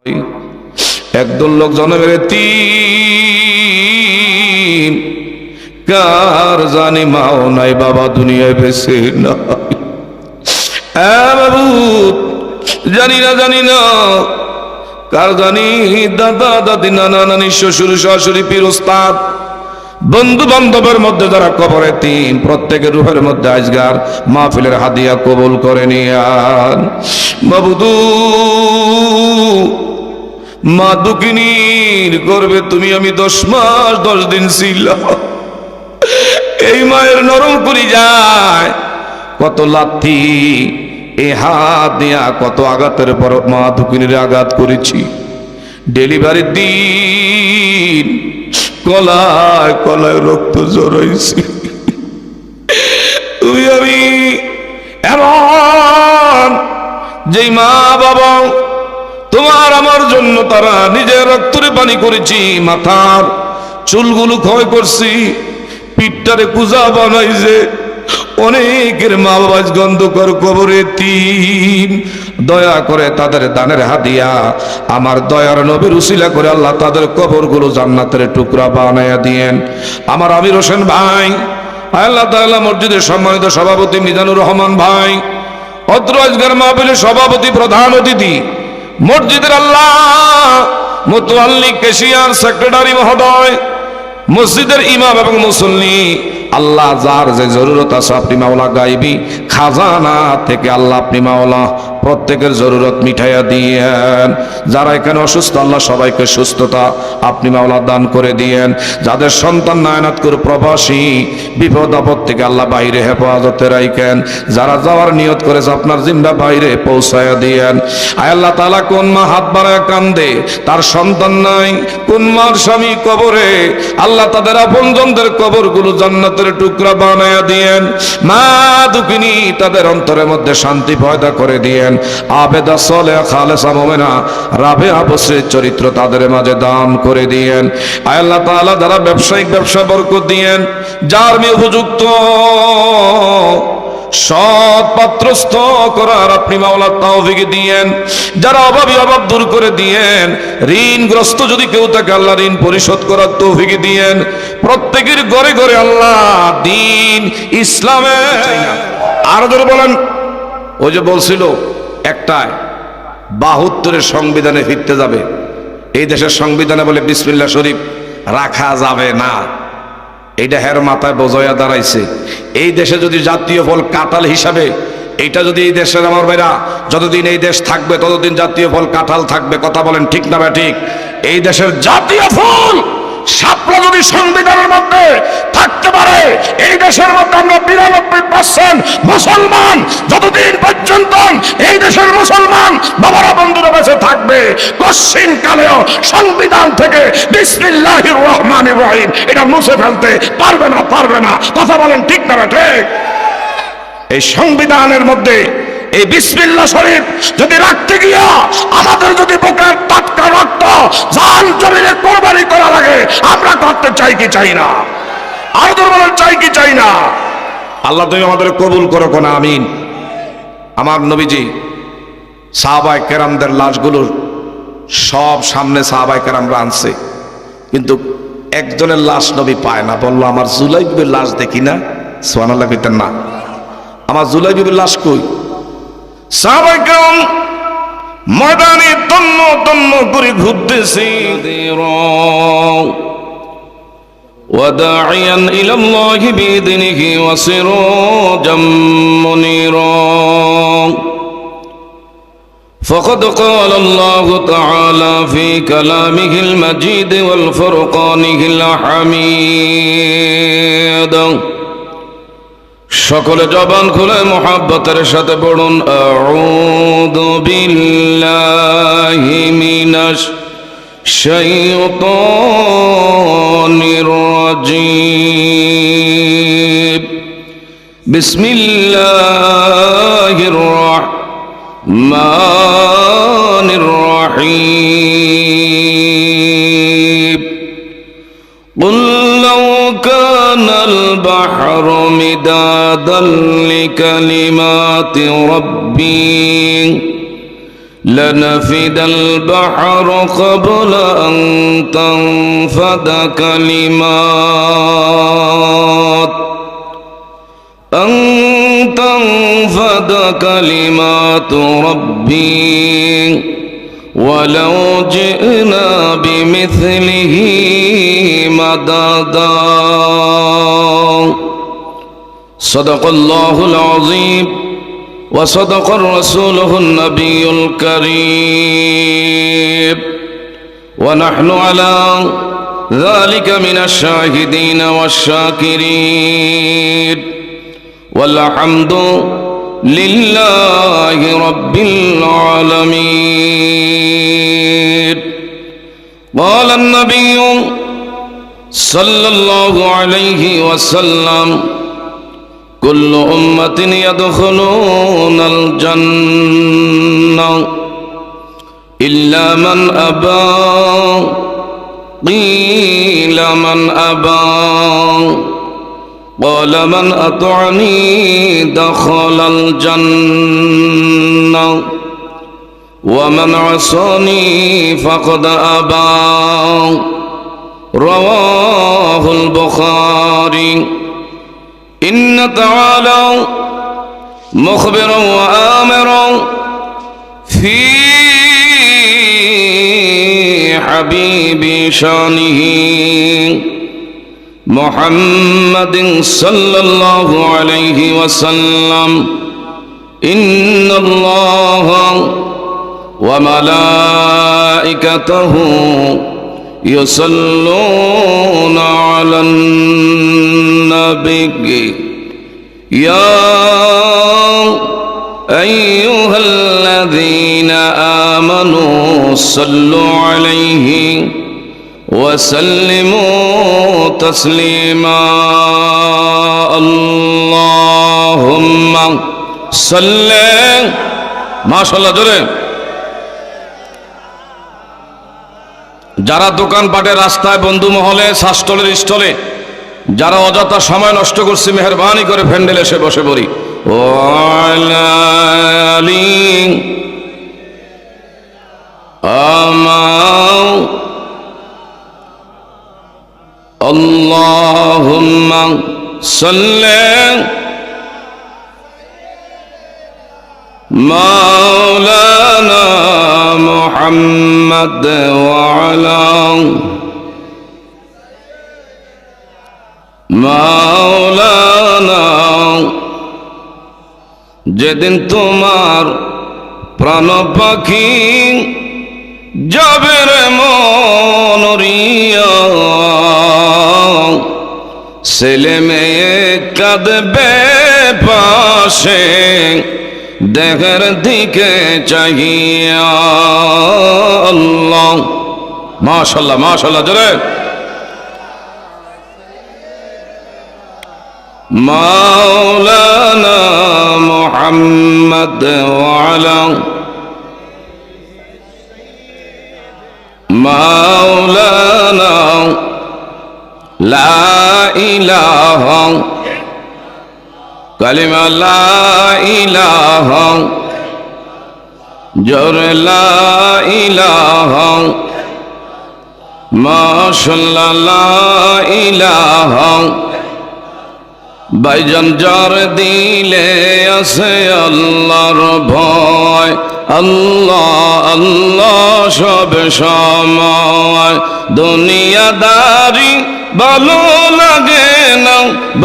একদল লোক জন্মের তিন, কার জানি মাও নাই বাবা দুনিয়ায় বেঁচে নাই। বাবু জানি না কার জানি দাদা দাদি নানা নানি শ্বশুর শাশুড়ি পীর ওস্তাদ বন্ধু বান্ধবের মধ্যে যারা কবরে তিন, প্রত্যেকের রূহের মধ্যে আজগার মাহফিলের হাদিয়া কবুল করে নিয়ান। বাবুদু মা দুঃখিনীর গর্ভে তুমি আমি 10 মাস 10 দিন ছিলাম। এই মায়ের নরম করি যায় কত লাথি, এ হাত দিয়া কত আঘাতের পর মা দুঃখিনীর আঘাত করেছি। ডেলিভারির দিন কলায় কলায় রক্ত জড়াইছি। তুমি আমি এমন যেই মা বাবা তোমার আমার জন্য তারা নিজের রক্তরে পানি করেছি, মাথার চুলগুলো ক্ষয় করছি, পিঠটারে কুজা বানাইছে। অনেকের মা বাবা গন্ধকর কবরে তিন, দয়া করে তাদের দানের হাদিয়া আমার দয়ার নবীর উসিলা করে আল্লাহ তাদের কবরগুলো জান্নাতের টুকরা বানায়া দিয়েন। আমার আমির হোসেন ভাই, আল্লাহ তাআলা মসজিদের সম্মানিত সভাপতি মিজানুর রহমান ভাই, অত্র আজকের মাহফিলের সভাপতি প্রধান অতিথি মসজিদের আল্লাহ মুতাল্লিক কেশিয়ার সেক্রেটারি মহোদয়, মসজিদের ইমাম এবং মুসল্লি, আল্লাহ যার যে জরুরত আছে আপনি মাওলা গাইবি খাজানা থেকে আল্লাহ আপনি মাওলা প্রত্যেকের জরুরত মিঠাইয়া দিয়েন। যারা এখানে অসুস্থ আল্লাহ সবাইকে সুস্থতা আপনি মাওলা দান করে দিয়েন। যাদের সন্তান নায়নাত করে প্রবাসী বিপদ আপদ থেকে আল্লাহ বাইরে হেফাজতে রাখেন। যারা যাওয়ার নিয়ত করেছে আপনার জিন্দা বাইরে পৌঁছায়া দিয়েন। আয় আল্লাহ তাআলা কোন মা হাত বাড়ায় কান্দে তার সন্তান নাই, কোন মার স্বামী কবরে, আল্লাহ তাদের আপনজনদের কবরগুলো জান্নাতের টুকরা বানায়া দিয়েন। মা দুঃখিনী তাদের অন্তরের মধ্যে শান্তি পয়দা করে দিয়েন। আবেদা সালেহা খালেসা মুমিনা রাবেয়া বসরির চরিত্র তাদের মাঝে দান করে দিয়েন। আয় আল্লাহ তাআলা যারা ব্যবসায়িক ব্যবসা বরকত দিয়েন, যার মেয়ে উপযুক্ত সৎ পাত্রস্থ করার আপনি মাওলা তৌফিক দিয়েন। যারা অভাবী অভাব দূর করে দিয়েন। ঋণগ্রস্ত যদি কেউ থাকে আল্লাহ ঋণ পরিশোধ করার তৌফিক দিয়েন। প্রত্যেকের ঘরে ঘরে আল্লাহ দ্বীন ইসলামে আরো ধরে বলেন। ওই যে বলছিল একটায় 72-এর সংবিধানে ফিরতে যাবে। এই দেশের সংবিধানে বলে বিসমিল্লাহ শরীফ রাখা যাবে না। এইটা হের মাথায় বোঝাইয়া দাঁড়াইছে। এই দেশে যদি জাতীয় ফল কাঁঠাল হিসাবে, এইটা যদি এই দেশের আমার ভাইরা যতদিন এই দেশ থাকবে ততদিন জাতীয় ফল কাঁঠাল থাকবে। কথা বলেন ঠিক না ঠিক? এই দেশের জাতীয় ফল শাপলা যদি সংবিধানের মধ্যে থাকতে পারে, এই দেশের মধ্যে আমরা 92% মুসলমান, যতদিন পর্যন্ত এই দেশের মুসলমান বাবারা বন্ধুরা বেঁচে থাকবে, কশিন কালেও সংবিধান থেকে বিসমিল্লাহির রহমানির রহিম এটা মুছে ফেলতে পারবে না। কথা বলেন ঠিক না ঠিক? এই সংবিধানের মধ্যে এই বিসমিল্লাহ শরীফ যদি রাখতে গিয়া আমাদের যদি বুকের টাটকা রক্ত জান জমিনে কোরবানি করা লাগে, আমরা করতে চাই কি চাই না? আরো বলেন চাই কি চাই না? আল্লাহ তুমি আমাদের কবুল করো কোন আমিন। আমার নবীজি সাহাবায়ে কেরামদের লাশগুলো সব সামনে সাহাবায়ে কেরামরা আনছে, কিন্তু একজনের লাশ নবী পায় না। বললো আমার জুলাইবের লাশ দেখি না। সুবহানাল্লাহ কইতেন না? আমার জুলাইবের লাশ কই? সাহাবায়ে কেরাম ময়দানে তন্ন তন্ন করে ঘুরতেছে। وداعيا إلى الله بإذنه وسراجا منيرا فقد قال الله تعالى في كلامه المجيد والفرقانه الحميد সকলে জবান খুলে মুহাব্বতের সাথে পড়ুন আউযু বিল্লাহি মিনাশ শাইতানির রাজীম বিসমিল্লাহির রাহমানির রহিম قل لو كان البحر مدادا لكلمات ربي لنفد البحر قبل أن تنفد كلمات ربي ولو جئنا بمثله مددا صدق الله العظيم وصدق رسوله النبي الكريم ونحن على ذلك من الشاهدين والشاكرين والحمد لله رب العالمين قال النبي صلى الله عليه وسلم كل أمة يدخلون الجنة إلا من أبى قيل من أبى قال من أطعني دخل الجنة ومن عصاني فقد أبى رواه البخاري إن تعالى مخبرا وآمرا في حبيب شانه محمد صلى الله عليه وسلم إن الله وملائكته يصلون على النبي يا أيها الذين آمنوا صلوا عليه وسلموا تسليما اللهم صل ما شاء الله জোরে যারা দোকান পাটে রাস্তায় বন্ধু মহলে শাস্তলের স্টলে যারা অযথা সময় নষ্ট করছে মেহেরবানি করে প্যান্ডেল এসে বসে পড়ি اللهم صل مولانا محمد وعلى مولانا যেদিন তোমার প্রাণ পাখি যাবে রে মনরিয়া ছেলে মেয়ে কাঁদবে পাশে দেহের দিকে চাহিয়া আল্লাহ মাশাআল্লাহ মাশাআল্লাহ জোরে মাওলানা মুহাম্মদ ওয়ালা মাওলানা লা ইলাহা কালিমা লা ইলাহা জোরে লা ইলাহা মাশাআল্লাহ লা ইলাহা ভাইজান যার দিলে আছে আল্লাহর ভয় আল্লাহ আল্লাহ সব সময় দুনিয়াদারি ভালো লাগে না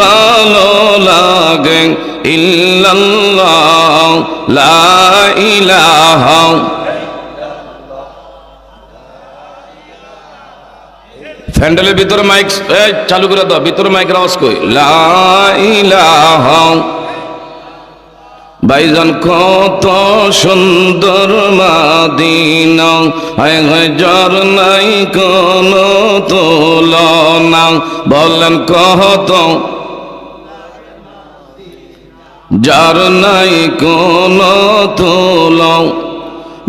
ভালো লাগে ইল্লাল্লাহ লা ইলাহা প্যান্ডেলের ভিতরে মাইক চালু করে দাও ভিতরে মাইকের আওয়াজ কই লা ইলাহা ভাইজান কত সুন্দর মদিনা হায় হায় যার নাই কোনো তুলনা বলেন কত যার নাই কোনো তুলনা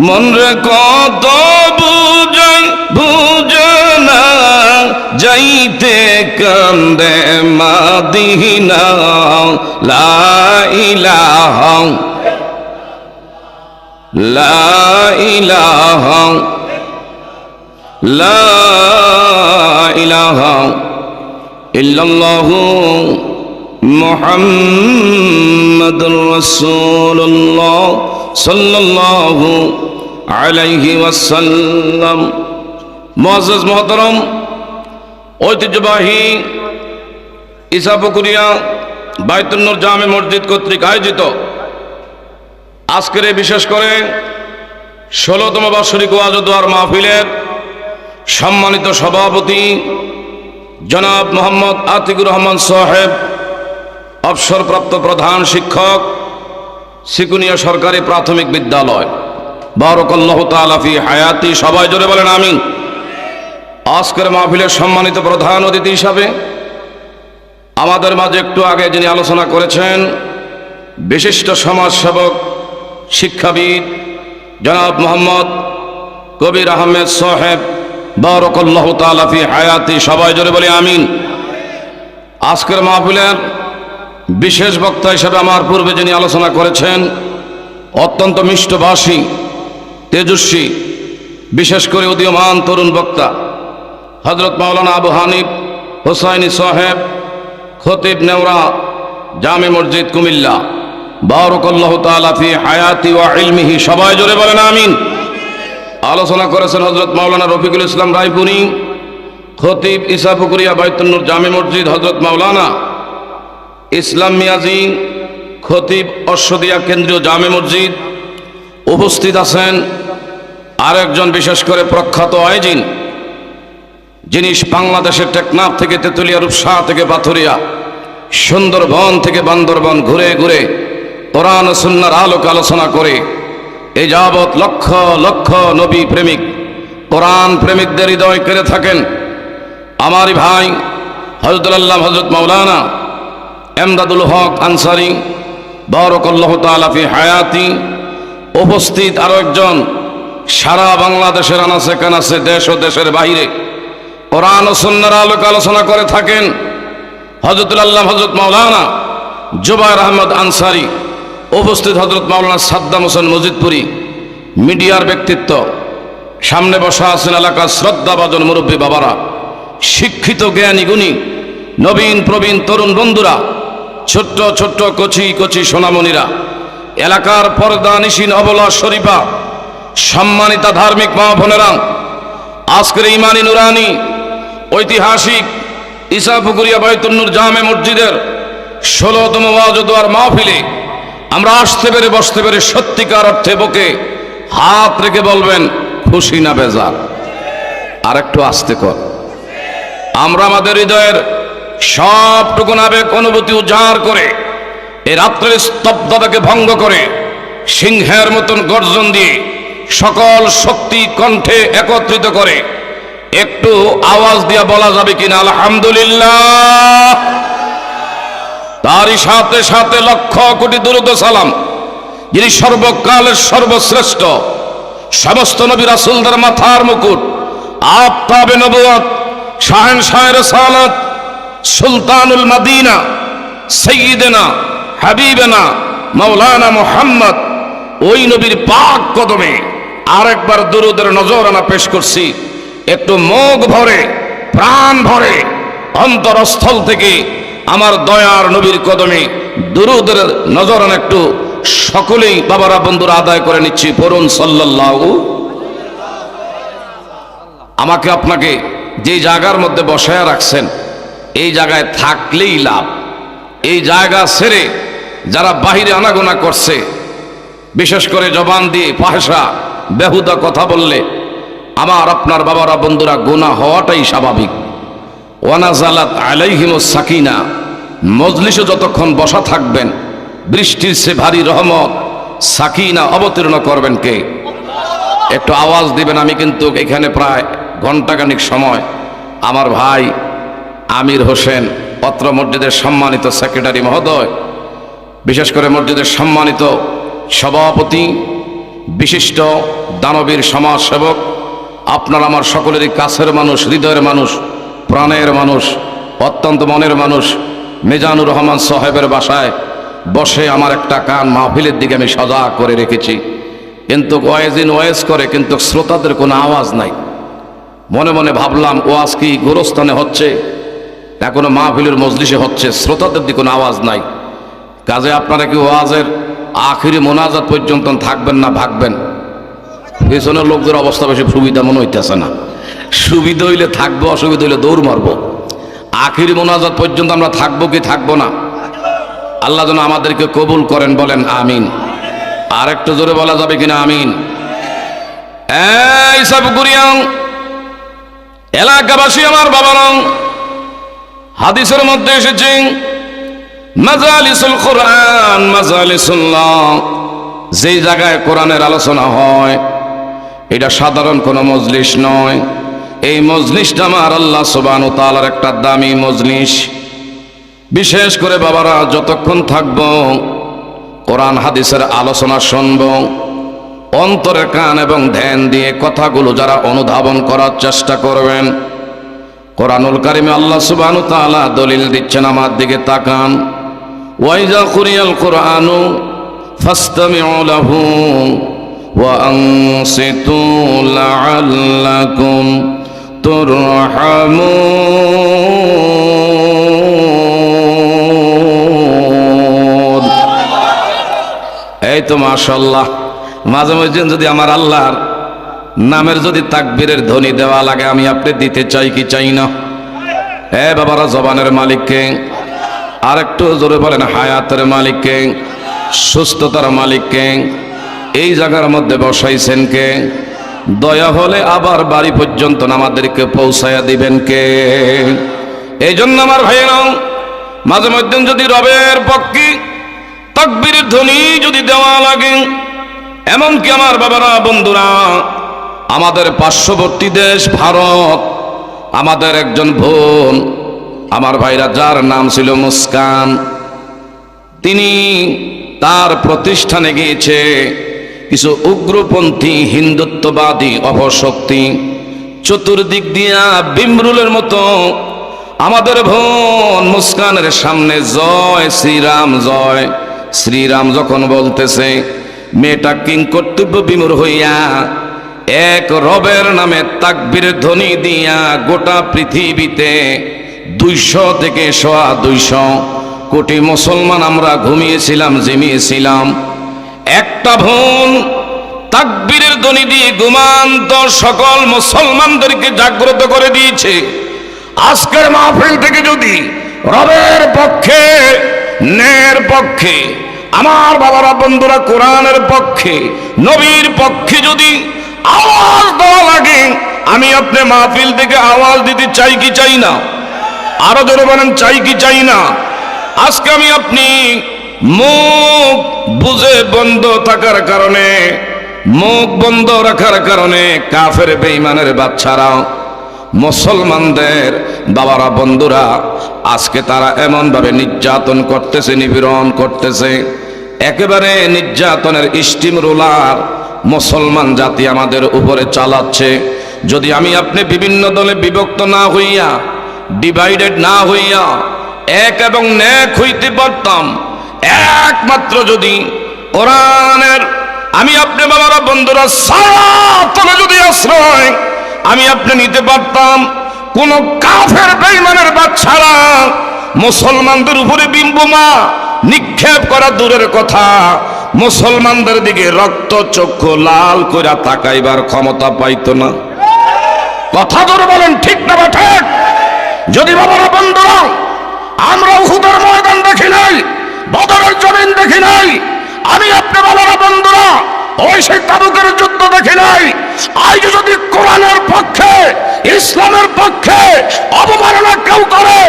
মন রে কত বুঝাই বুঝে না যাইতে কান্দে মদিনা লা ইলাহা লা ইলাহা লা ইলাহা ইল্লাল্লাহু মুহাম্মাদুর রাসূলুল্লাহ সাল্লাল্লাহু আলাইহি ওয়াসাল্লাম। মুআজ্জাজ মুহতারাম, ঐতিহ্যবাহী ইসাপুকুরিয়া বাইতুন নূর জামে মসজিদ কর্তৃক আয়োজিত আজকের এই বিশেষ করে ১৬তম বার্ষিক ওয়াজ ও দোয়ার মাহফিলের সম্মানিত সভাপতি জনাব মোহাম্মদ আতিকুর রহমান সাহেব, অবসরপ্রাপ্ত প্রধান শিক্ষক, সিকুনিয়া সরকারি প্রাথমিক বিদ্যালয়, বারাকাল্লাহু তাআলা ফি হায়াতি, সবাই জোরে বলেন আমিন। আজকের মাহফিলের সম্মানিত প্রধান অতিথি হিসাবে আমাদের মাঝে একটু আগে যিনি আলোচনা করেছেন, বিশিষ্ট সমাজসেবক, শিক্ষাবিদ জনাব মোহাম্মদ কবির আহমেদ সাহেব, বারাকাল্লাহু তাআলা ফি হায়াতি, সবাই জোরে বলি আমিন। আজকের মাহফিলের বিশেষ বক্তা হিসেবে আমার পূর্বে যিনি আলোচনা করেছেন, অত্যন্ত মিষ্টভাষী, তেজস্বী, বিশেষ করে উদীয়মান তরুণ বক্তা হযরত মাওলানা আবু হানিফ হোসাইনী সাহেব, খতিব নেওরা জামে মসজিদ কুমিল্লা, বারাকাল্লাহু তাআলা ফি হায়াতি ওয়া ইলমিহি, সবাই জোরে বলেন আমিন। আলোচনা করেছেন হযরত মাওলানা রফিকুল ইসলাম রায়পুরি, খতিব ইসাপুকুরিয়া বাইতুন নূর জামে মসজিদ হযরত মাওলানা ইসলাম মিয়াজি, খতিব অশ্বদিয়া কেন্দ্রীয় জামে মসজিদ। উপস্থিত আছেন আরেকজন বিশেষ করে প্রখ্যাত আইজিন, যিনি বাংলাদেশের টেকনাফ থেকে তেতুলিয়া, রূপসা থেকে পাথুরিয়া, সুন্দরবন থেকে বান্দরবন ঘুরে ঘুরে কোরআন ও সুন্নাহর আলোকে আলোচনা করে এই যাবৎ লক্ষ লক্ষ নবী প্রেমিক, কোরআন প্রেমিকদের হৃদয় কেড়ে থাকেন আমারই ভাই হযরতুল্লাহ হযরত মাওলানা এমদাদুল হক আনসারী, বারাকাল্লাহু তাআলা ফি হায়াতি। উপস্থিত আরো একজন সারা বাংলাদেশের আনাচে কানাচে, দেশ ও দেশের বাইরে কোরআন ও সুন্নাহর আলোকে আলোচনা করে থাকেন হযরতুল্লাহ হযরত মাওলানা জুবায়ের আহমদ আনসারী। উপস্থিত হযরত মাওলানা সাদ্দাম হোসেন মজিদপুরি, মিডিয়ার ব্যক্তিত্ব। সামনে বসা আছেন এলাকার শ্রদ্ধাভাজন মুরব্বী বাবারা, শিক্ষিত জ্ঞানী গুণী নবীন প্রবীণ তরুণ বন্ধুরা, ছোট্ট ছোট্ট কচি কচি সোনামণিরা, এলাকার পর্দা নিশিন অবলা শরীফা, সম্মানিতা ধার্মিক মা বোনেরা, আজকের ইমানি নুরানি ঐতিহাসিক ইসাপুকুরিয়া বাইতুন নূর জামে মসজিদের ১৬তম ওয়াজ ও দোয়ার মাহফিলে আমরা আসতে পেরে বসতে পেরে সত্যিকার অর্থে বুকে হাত রেখে বলবেন খুশি না বেজার? আর একটু আস্তে কর। আমরা আমাদের হৃদয়ের সবটুকু আবেগ অনুভূতি উজাড় করে এই রাত্রের স্তব্ধতাকে ভঙ্গ করে সিংহের মতন গর্জন দিয়ে সকল শক্তি কণ্ঠে একত্রিত করে একটু আওয়াজ দিয়ে বলা যাবে কিনা আলহামদুলিল্লাহ? তারই সাথে সাথে লক্ষ কোটি দুরূদ ও সালাম যিনি সর্বকালের সর্বশ্রেষ্ঠ, সমস্ত নবী রাসূলদের মাথার মুকুট, আফতাবে নবুয়ত, শাহেনশাহে রিসালাত, সুলতানুল মদিনা, সাইয়্যিদনা হাবিবানা মাওলানা মুহাম্মদ, ওই নবীর পাক কদমে আরেকবার দুরূদের নজরানা পেশ করছি। একটু মুখ ভরে, প্রাণ ভরে, অন্তরস্থল থেকে আমার দয়ার নবীর কদমে দুরূদের নজরানা একটু সকলেই বাবারা বন্ধুরা আদায় করে নিচ্ছি। পড়ুন সাল্লাল্লাহু। আমাকে আপনাকে যে জায়গার মধ্যে বসায়া রাখছেন, এই জায়গায় থাকলেই লাভ। এই জায়গা ছেড়ে যারা বাহিরে আনাগোনা করছে, বিশেষ করে জবান দিয়ে ফাহশা বেহুদা কথা বললে আমার আপনার বাবারা বন্ধুরা গুনাহ হওয়াটাই স্বাভাবিক। ওয়ানাজালাত আলাইহিমুস সাকিনা, মজলিসে যতক্ষণ বসা থাকবেন বৃষ্টির সে ভারী রহমত সাকিনা অবতীর্ণ করবেন কে? একটু আওয়াজ দিবেন। আমি কিন্তু এখানে প্রায় ঘণ্টাখানিক সময় আমার ভাই আমির হোসেন, অত্র মসজিদের সম্মানিত সেক্রেটারি মহোদয়, বিশেষ করে মসজিদের সম্মানিত সভাপতি, বিশিষ্ট দানবীর সমাজসেবক, আপনার আমার সকলেরই কাছের মানুষ, হৃদয়ের মানুষ, প্রাণের মানুষ, অত্যন্ত মনের মানুষ মিজানুর রহমান সাহেবের বাসায় বসে আমার একটা কান মাহফিলের দিকে আমি সজাগ করে রেখেছি। কিন্তু ওয়াইজিন ওয়াইজ করে, কিন্তু শ্রোতাদের কোনো আওয়াজ নাই। মনে মনে ভাবলাম ওয়াজ কি গোরস্থানে হচ্ছে না কোনো মাহফিলের মজলিসে হচ্ছে, শ্রোতাদের দিকে কোনো আওয়াজ নাই। কাজে আপনারা কি ওয়াজের আখিরি মোনাজাত পর্যন্ত থাকবেন না ভাগবেন? পেছনের লোকদের অবস্থা বেশি সুবিধা মনে হইতেছে না। সুবিধা হইলে থাকবো, অসুবিধা হইলে দৌড় মারবো। আখিরি মোনাজাত পর্যন্ত আমরা থাকবো কি থাকবো না? আল্লাহ যেন আমাদেরকে কবুল করেন, বলেন আমিন। আর একটু জোরে বলা যাবে কিনা আমিন? এই সব গুরিয়াং এলাকাবাসী আমার বাবারাং, হাদিসের মধ্যে এসেছে মাজালিসুল কোরআন মাজালিসুল্লাহ, যেই জায়গায় কোরআনের আলোচনা হয় এটা সাধারণ কোনো মজলিস নয়। এই মজলিসটা আমার আল্লাহ সুবহানাহু ওয়া তাআলার একটা দামি মজলিস। বিশেষ করে বাবারা যতক্ষণ থাকব কোরআন হাদিসের আলোচনা শুনব, অন্তরে কান এবং ধ্যান দিয়ে কথাগুলো যারা অনুধাবন করার চেষ্টা করবেন। কোরআনুল কারিমে আল্লাহ সুবহানাহু ওয়া তাআলা দলিল দিচ্ছেন, আমার দিকে তাকান। ওয়াইজা কুরিয়াল কুরআনু ফাসতামিউ লাহু ওয়া আনসিতু লাআল্লাকুম তুরহামুন। এই তো মাশাআল্লাহ, মাঝে মাঝে যদি আমার আল্লাহর নামের যদি তাকবীরের ধ্বনি দেওয়া লাগে আমি আপনি দিতে চাই কি চাই না? বাবারা, জবানের মালিককে আর একটু জোরে বলেন, হায়াতের মালিককে, সুস্থতার মালিককে, এই জায়গার মধ্যে বসাইছেন কে? দয়া হলে আবার বাড়ি পর্যন্ত আমাদেরকে পৌঁছায়া দিবেন কে? এই জন্য আমার ভাইয়েরা, মাঝে মধ্যে যদি রবের পক্ষে তাকবীরের ধ্বনি যদি দেওয়া লাগে, এমনকি আমার বাবারা বন্ধুরা, আমাদের পার্শ্ববর্তী দেশ ভারত, আমাদের একজন বোন আমার ভাইরা যার নাম ছিল মুস্কান, তিনি তার প্রতিষ্ঠানে গিয়েছে কিছু উগ্রপন্থী হিন্দুত্ববাদী অপশক্তি চতুর্দিক দিয়া বিমরুলের মতো আমাদের বোন মুস্কানের সামনে জয় শ্রীরাম জয় শ্রীরাম যখন বলতেছে, মেয়েটা কিং কর্তব্য বিমূঢ় হইয়া এক রবের নামে তাকবীরের ধ্বনি দিয়া গোটা পৃথিবীতে 200 থেকে 250 কোটি মুসলমান আমরা ঘুমিয়েছিলাম, জিমিয়েছিলাম। একটা বোন তাকবীরের ধ্বনি দিয়ে ঘুমান্ত সকল মুসলমানদেরকে জাগ্রত করে দিয়েছে। আজকের মাহফিল থেকে যদি রবের পক্ষে, ন্যায়ের পক্ষে, আমার বাবারা বন্ধুরা কোরআনের পক্ষে, নবীর পক্ষে যদি আওয়াজ দেওয়া লাগে, আমি আপনি মাহফিল থেকে আওয়াজ দিতে চাই কি চাই না? আরো জোরে বলেন, চাই কি চাই না? আজকে আমি আপনি মুখ বুঝে বন্ধ থাকার কারণে, মুখ বন্ধ রাখার কারণে কাফের বেঈমানের বাচ্চারা মুসলমানদের বাবারা বন্ধুরা আজকে তারা এমন ভাবে নির্যাতন করতেছে, নিপীড়ন করতেছে, একেবারে নির্যাতনের স্টিম রোলার মুসলমান জাতি আমাদের উপরে চালাচ্ছে। যদি আমি আপনি বিভিন্ন দলে বিভক্ত না হইয়া, ডিভাইডেড না হইয়া এক এবং ন্যাক হইতে পারতাম, একমাত্র যদি কোরআনের আমি আপনি বাবারা বন্ধুরা সারাতলে যদি আশ্রয় আমি আপনি নিতে পারতাম, কোন কাফের বেঈমানের বাচ্চারা মুসলমানদের উপরে বিম্বমা নিক্ষেপ করা দূরের কথা, মুসলমানদের দিকে রক্ত চক্ষু লাল করে তাকাইবার ক্ষমতা পাইতো না। কথা ধরে বলেন, ঠিক না বা ঠিক? যদি বাবারা বন্ধুরা আমরা উহুদের ময়দান দেখি নাই, বদরের জমিন দেখি নাই, আমি আপনি বাবারা বন্ধুরা ওই সেই তাবুকের যুদ্ধ দেখি নাই, আজ যদি কোরআনের পক্ষে, ইসলামের পক্ষে অবমাননা কেউ করে,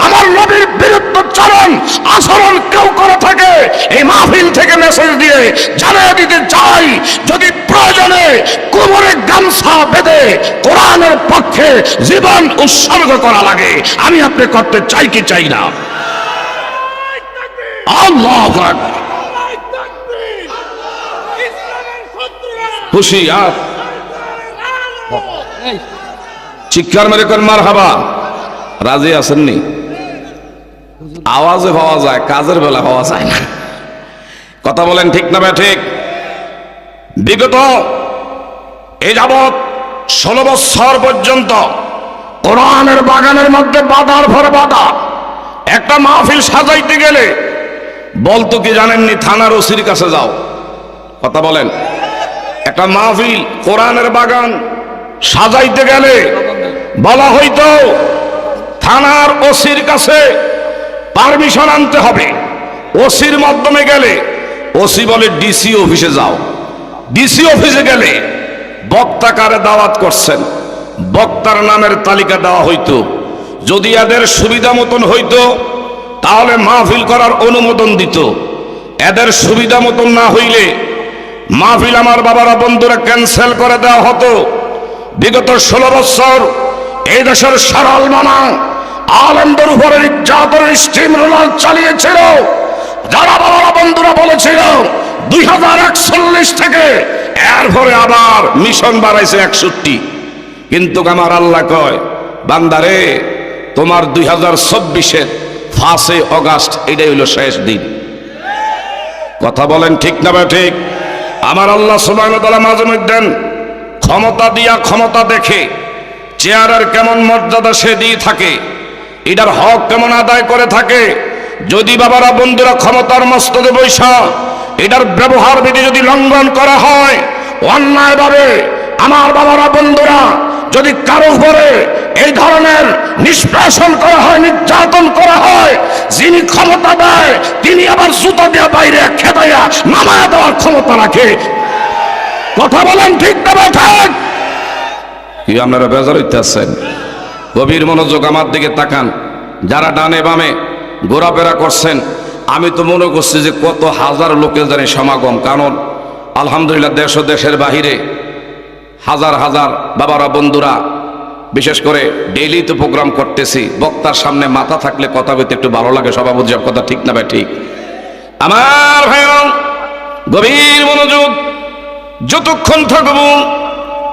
আমার নবীর বিরুদ্ধচারণ আচরণ কেউ করে থাকে, এই মাহফিল থেকে মেসেজ দিয়ে জানিয়ে দিতে চাই, যদি প্রয়োজনে কোমরে গামছা বেঁধে কোরআনের পক্ষে জীবন উৎসর্গ করা লাগে, আমি আপনি করতে চাই কি চাই না? আল্লাহু আকবার। হুশিয়ার, চিৎকার মেরে কর মারহাবা। রাজি আছেননি? আওয়াজে হওয়া যায়, কাজের বেলা হওয়া যায় না। কথা বলেন, ঠিক না ঠিক? বিগত এ যাবৎ 16 বছর পর্যন্ত কোরআনের বাগানের মধ্যে বাধার পর বাধা। একটা মাহফিল সাজাইতে গেলে বলতো কি জানেননি, থানার ওসির কাছে যাও। কথা বলেন, একটা মাহফিল কোরআনের বাগান সাজাইতে গেলে বলা হইতো থানার ওসির কাছে পারমিশন আনতে হবে। ওসির মাধ্যমে গেলে ওসি বলে ডিসি অফিসে যাও। ডিসি অফিসে গেলে বক্তা কারে দাওয়াত করছেন, বক্তার নামের তালিকা দেওয়া হইতো। যদি এদের সুবিধা মতন হইতো তাহলে মাহফিল করার অনুমোদন দিত। এদের সুবিধা মতন না হইলে মাহফিল আমার বাবারা বন্ধুরা ক্যান্সেল করে দেওয়া হতো। বিগত 16 বছর এই দেশের সরল মানা আলেমদের উপরে নির্যাতনের স্টিম রোলার চালিয়েছিল। যারা বাবারা বন্ধুরা বলেছিল 2041 থেকে এরপরে আবার মিশন বাড়াইছে 61। কিন্তু আমার আল্লাহ কয়, বান্দারে তোমার 2024-এর 5 অগাস্ট এটাই হইল শেষ দিন। কথা বলেন ঠিক না ঠিক? আমার আল্লাহ সুবহানাহু ওয়া তাআলা মাঝে মধ্যে ক্ষমতা দিয়া ক্ষমতা দেখে চেয়ারের কেমন মর্যাদা সে দিয়ে থাকে, এটার হক কেমন আদায় করে থাকে। যদি বাবারা বন্ধুরা ক্ষমতার মস্তদে বৈশা এটার ব্যবহার বিধি যদি লঙ্ঘন করা হয় অন্যায়ভাবে, আমার বাবারা বন্ধুরা যদি কারো উপরে এই ধরনের নিষ্পেষণ করা হয়, নির্যাতন করা হয়, যিনি ক্ষমতা দেয় তিনি আবার জুতা দিয়ে বাইরে খেদাইয়া নামায়া দেওয়ার ক্ষমতা রাখে। কথা বলেন ঠিক না ঠিক? কি আপনারা বেজার হইতেছেন? গভীর মনোযোগ আমার দিকে তাকান। যারা ডানে বামে ঘোরাফেরা করছেন, আমি তো মনে করছি যে কত হাজার লোকের জানি সমাগম। কারণ আলহামদুলিল্লাহ দেশ ও দেশের বাহিরে হাজার হাজার বাবারা বন্ধুরা, বিশেষ করে ডেইলি তো প্রোগ্রাম করতেছি, বক্তার সামনে মাথা থাকলে কথা বলতে একটু ভালো লাগে। সবাই বুঝে কথা ঠিক না ভাই ঠিক? আমার ভাইরা গভীর মনোযোগ, যতক্ষণ থাকবো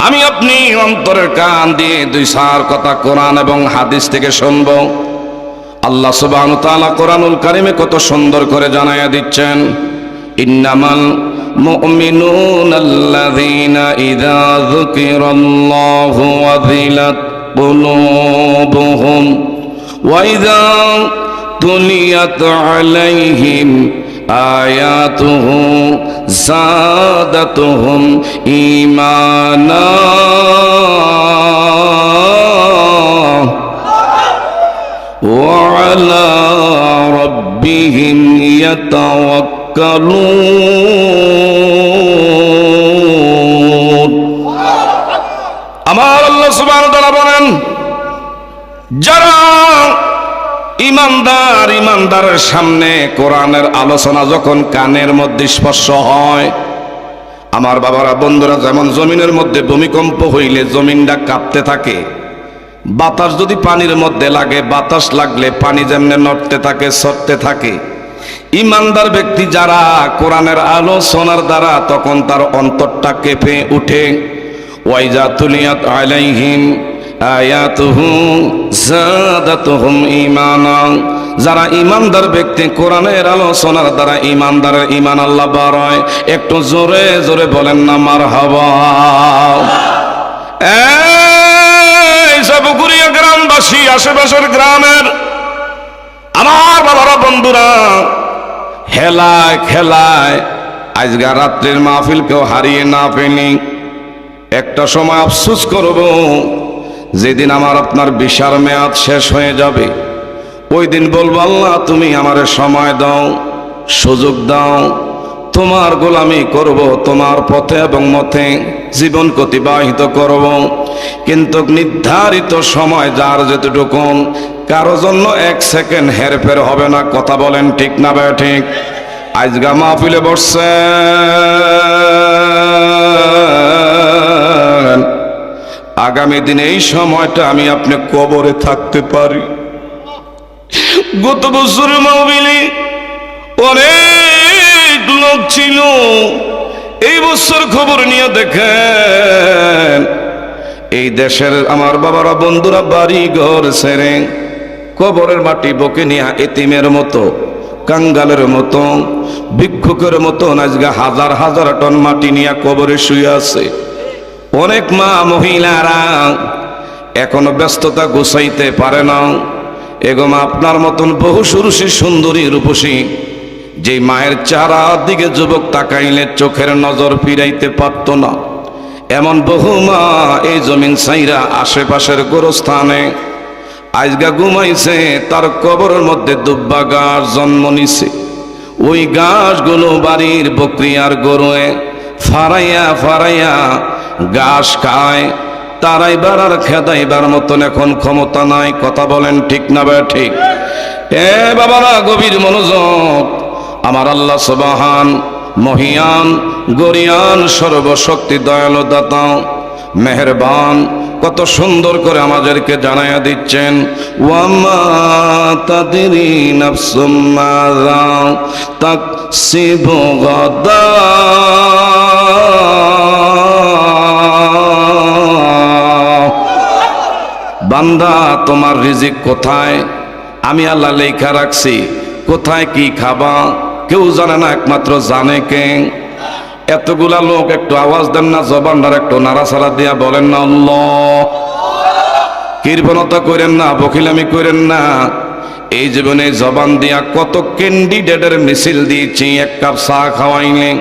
আমি আপনি অন্তরের কান দিয়ে 2-4 কথা কোরআন এবং হাদিস থেকে শুনবো। আল্লাহ সুবহানাহু ওয়া তাআলা কোরআনুল কারীমে কত সুন্দর করে জানায়া দিচ্ছেন, ইন্নামাল মুমিনুনাল্লাযীনা ইযা যুকিরাল্লাহু ওয়াজিলাত কুলুবুহুম ওয়া ইযা তুলিয়াত আলাইহিম আয়াতুহু যাদাতুহুম ঈমানা ওয়া আলা রাব্বিহিম ইয়াতাওয়াক্কালুন। আমার আল্লাহ সুবহানাহু ওয়া তাআলা বলেন, যারা ইমানদার, ইমানদারের সামনে কোরআনের আলোচনা যখন কানের মধ্যে স্পর্শ হয়, আমার বাবারা বন্ধুরা যেমন জমিনের মধ্যে ভূমিকম্প হইলে জমিনটা কাঁপতে থাকে, বাতাস যদি পানির মধ্যে লাগে, বাতাস লাগলে পানি যেমনে নড়তে থাকে, সরতে থাকে, ইমানদার ব্যক্তি যারা কোরআনের আলোচনার দ্বারা তখন তার অন্তরটা কেঁপে উঠে। ওয়াইজা তুলিয়াত আলাইহিম আয়াতুহু যাদাতুহুম ঈমানা, যারা ইমানদার ব্যক্তি কোরআনের আলোচনার দ্বারা ইমানদারের ঈমান আল্লাহ বাড়ায়। একটু জোরে জোরে বলেন না মারহাবা। এই সাবুকুরিয়া গ্রামবাসী, আশেপাশের গ্রামের আমার বাবারা বন্ধুরা, হেলায় খেলায় আজকে রাত্রির মাহফিল কেউ হারিয়ে না পেনি। একটা সময় আফসোস করব, যেদিন আমার আপনার বিশাল মেয়াদ শেষ হয়ে যাবে, ওই দিন বলবো আল্লাহ তুমি আমারে সময় দাও, সুযোগ দাও, তোমার গোলামি করব, তোমার পথে এবং মতে জীবন অতিবাহিত করব। কিন্তু নির্ধারিত সময় যার যেটুকু, কারো জন্য 1 সেকেন্ড হেরফের হবে না। কথা বলেন ঠিক না ভাই ঠিক? আজগা মাহফিলে বসছেন, আগামী দিনে এই সময়টা আমি আপনি কবরে থাকতে পারি। গত বছরের মাহফিলে অনেক লোক ছিল, এই বছর খবর নিয়ে দেখেন এই দেশের আমার বাবারা বন্ধুরা বাড়ি ঘর ছেড়ে কবরের মাটি বকে নিয়ে এতিমের মতো কাঙ্গালের মতো, ভিক্ষুকের মতো আজকে হাজার হাজার টন মাটি নিয়ে কবরে শুয়ে আছে। অনেক মা মহিলারা এখনো ব্যস্ততা গুছাইতে পারে না। এগম আপনার মতন বহু সুরুষী সুন্দরী রূপসী যে মায়ের চারাদিকে যুবক তাকাইলে চোখের নজর ফিরাইতে পারত না, এমন বহু মা এই জমিন ছাইরা আশেপাশের গোরস্থানে আজগা ঘুমাইছে। তার কবরের মধ্যে দুব্বা গাছ জন্ম নিছে। ওই গাছগুলো বাড়ির বকরি আর গরুয়ে ফারাইয়া ফারাইয়া ঘাস খায়। তারাইবার আর খেদাইবার মতন এখন ক্ষমতা নাই। কথা বলেন ঠিক না বে ঠিক? এ বাবারা, গভীর মনোযোগ। আমার আল্লাহ সুবহান, মহিয়ান, গরিয়ান, সর্বশক্তি, দয়ালু, দাতা, মেহেরবান, কত সুন্দর করে আমাদেরকে জানাইয়া দিচ্ছেন, ওয়ামা তাদরি নাফসুম মাযা তাকসিবু গাদা। বান্দা, তোমার রিজিক কোথায় আমি আল্লাহ লেখা রাখছি। কোথায় কি খাবা কেউ জানে না, একমাত্র জানে কে? এতগুলা লোক একটু আওয়াজ দেন না, জবানটার একটু নাড়াচাড়া দিয়া বলেন না আল্লাহ। কীর্তনতা করেন না, বকিলামি করেন না। এই জীবনে জবান দিয়া কত ক্যান্ডিডেটের মিছিল দিয়েছি, এক কাপ চা খাওয়াইনি।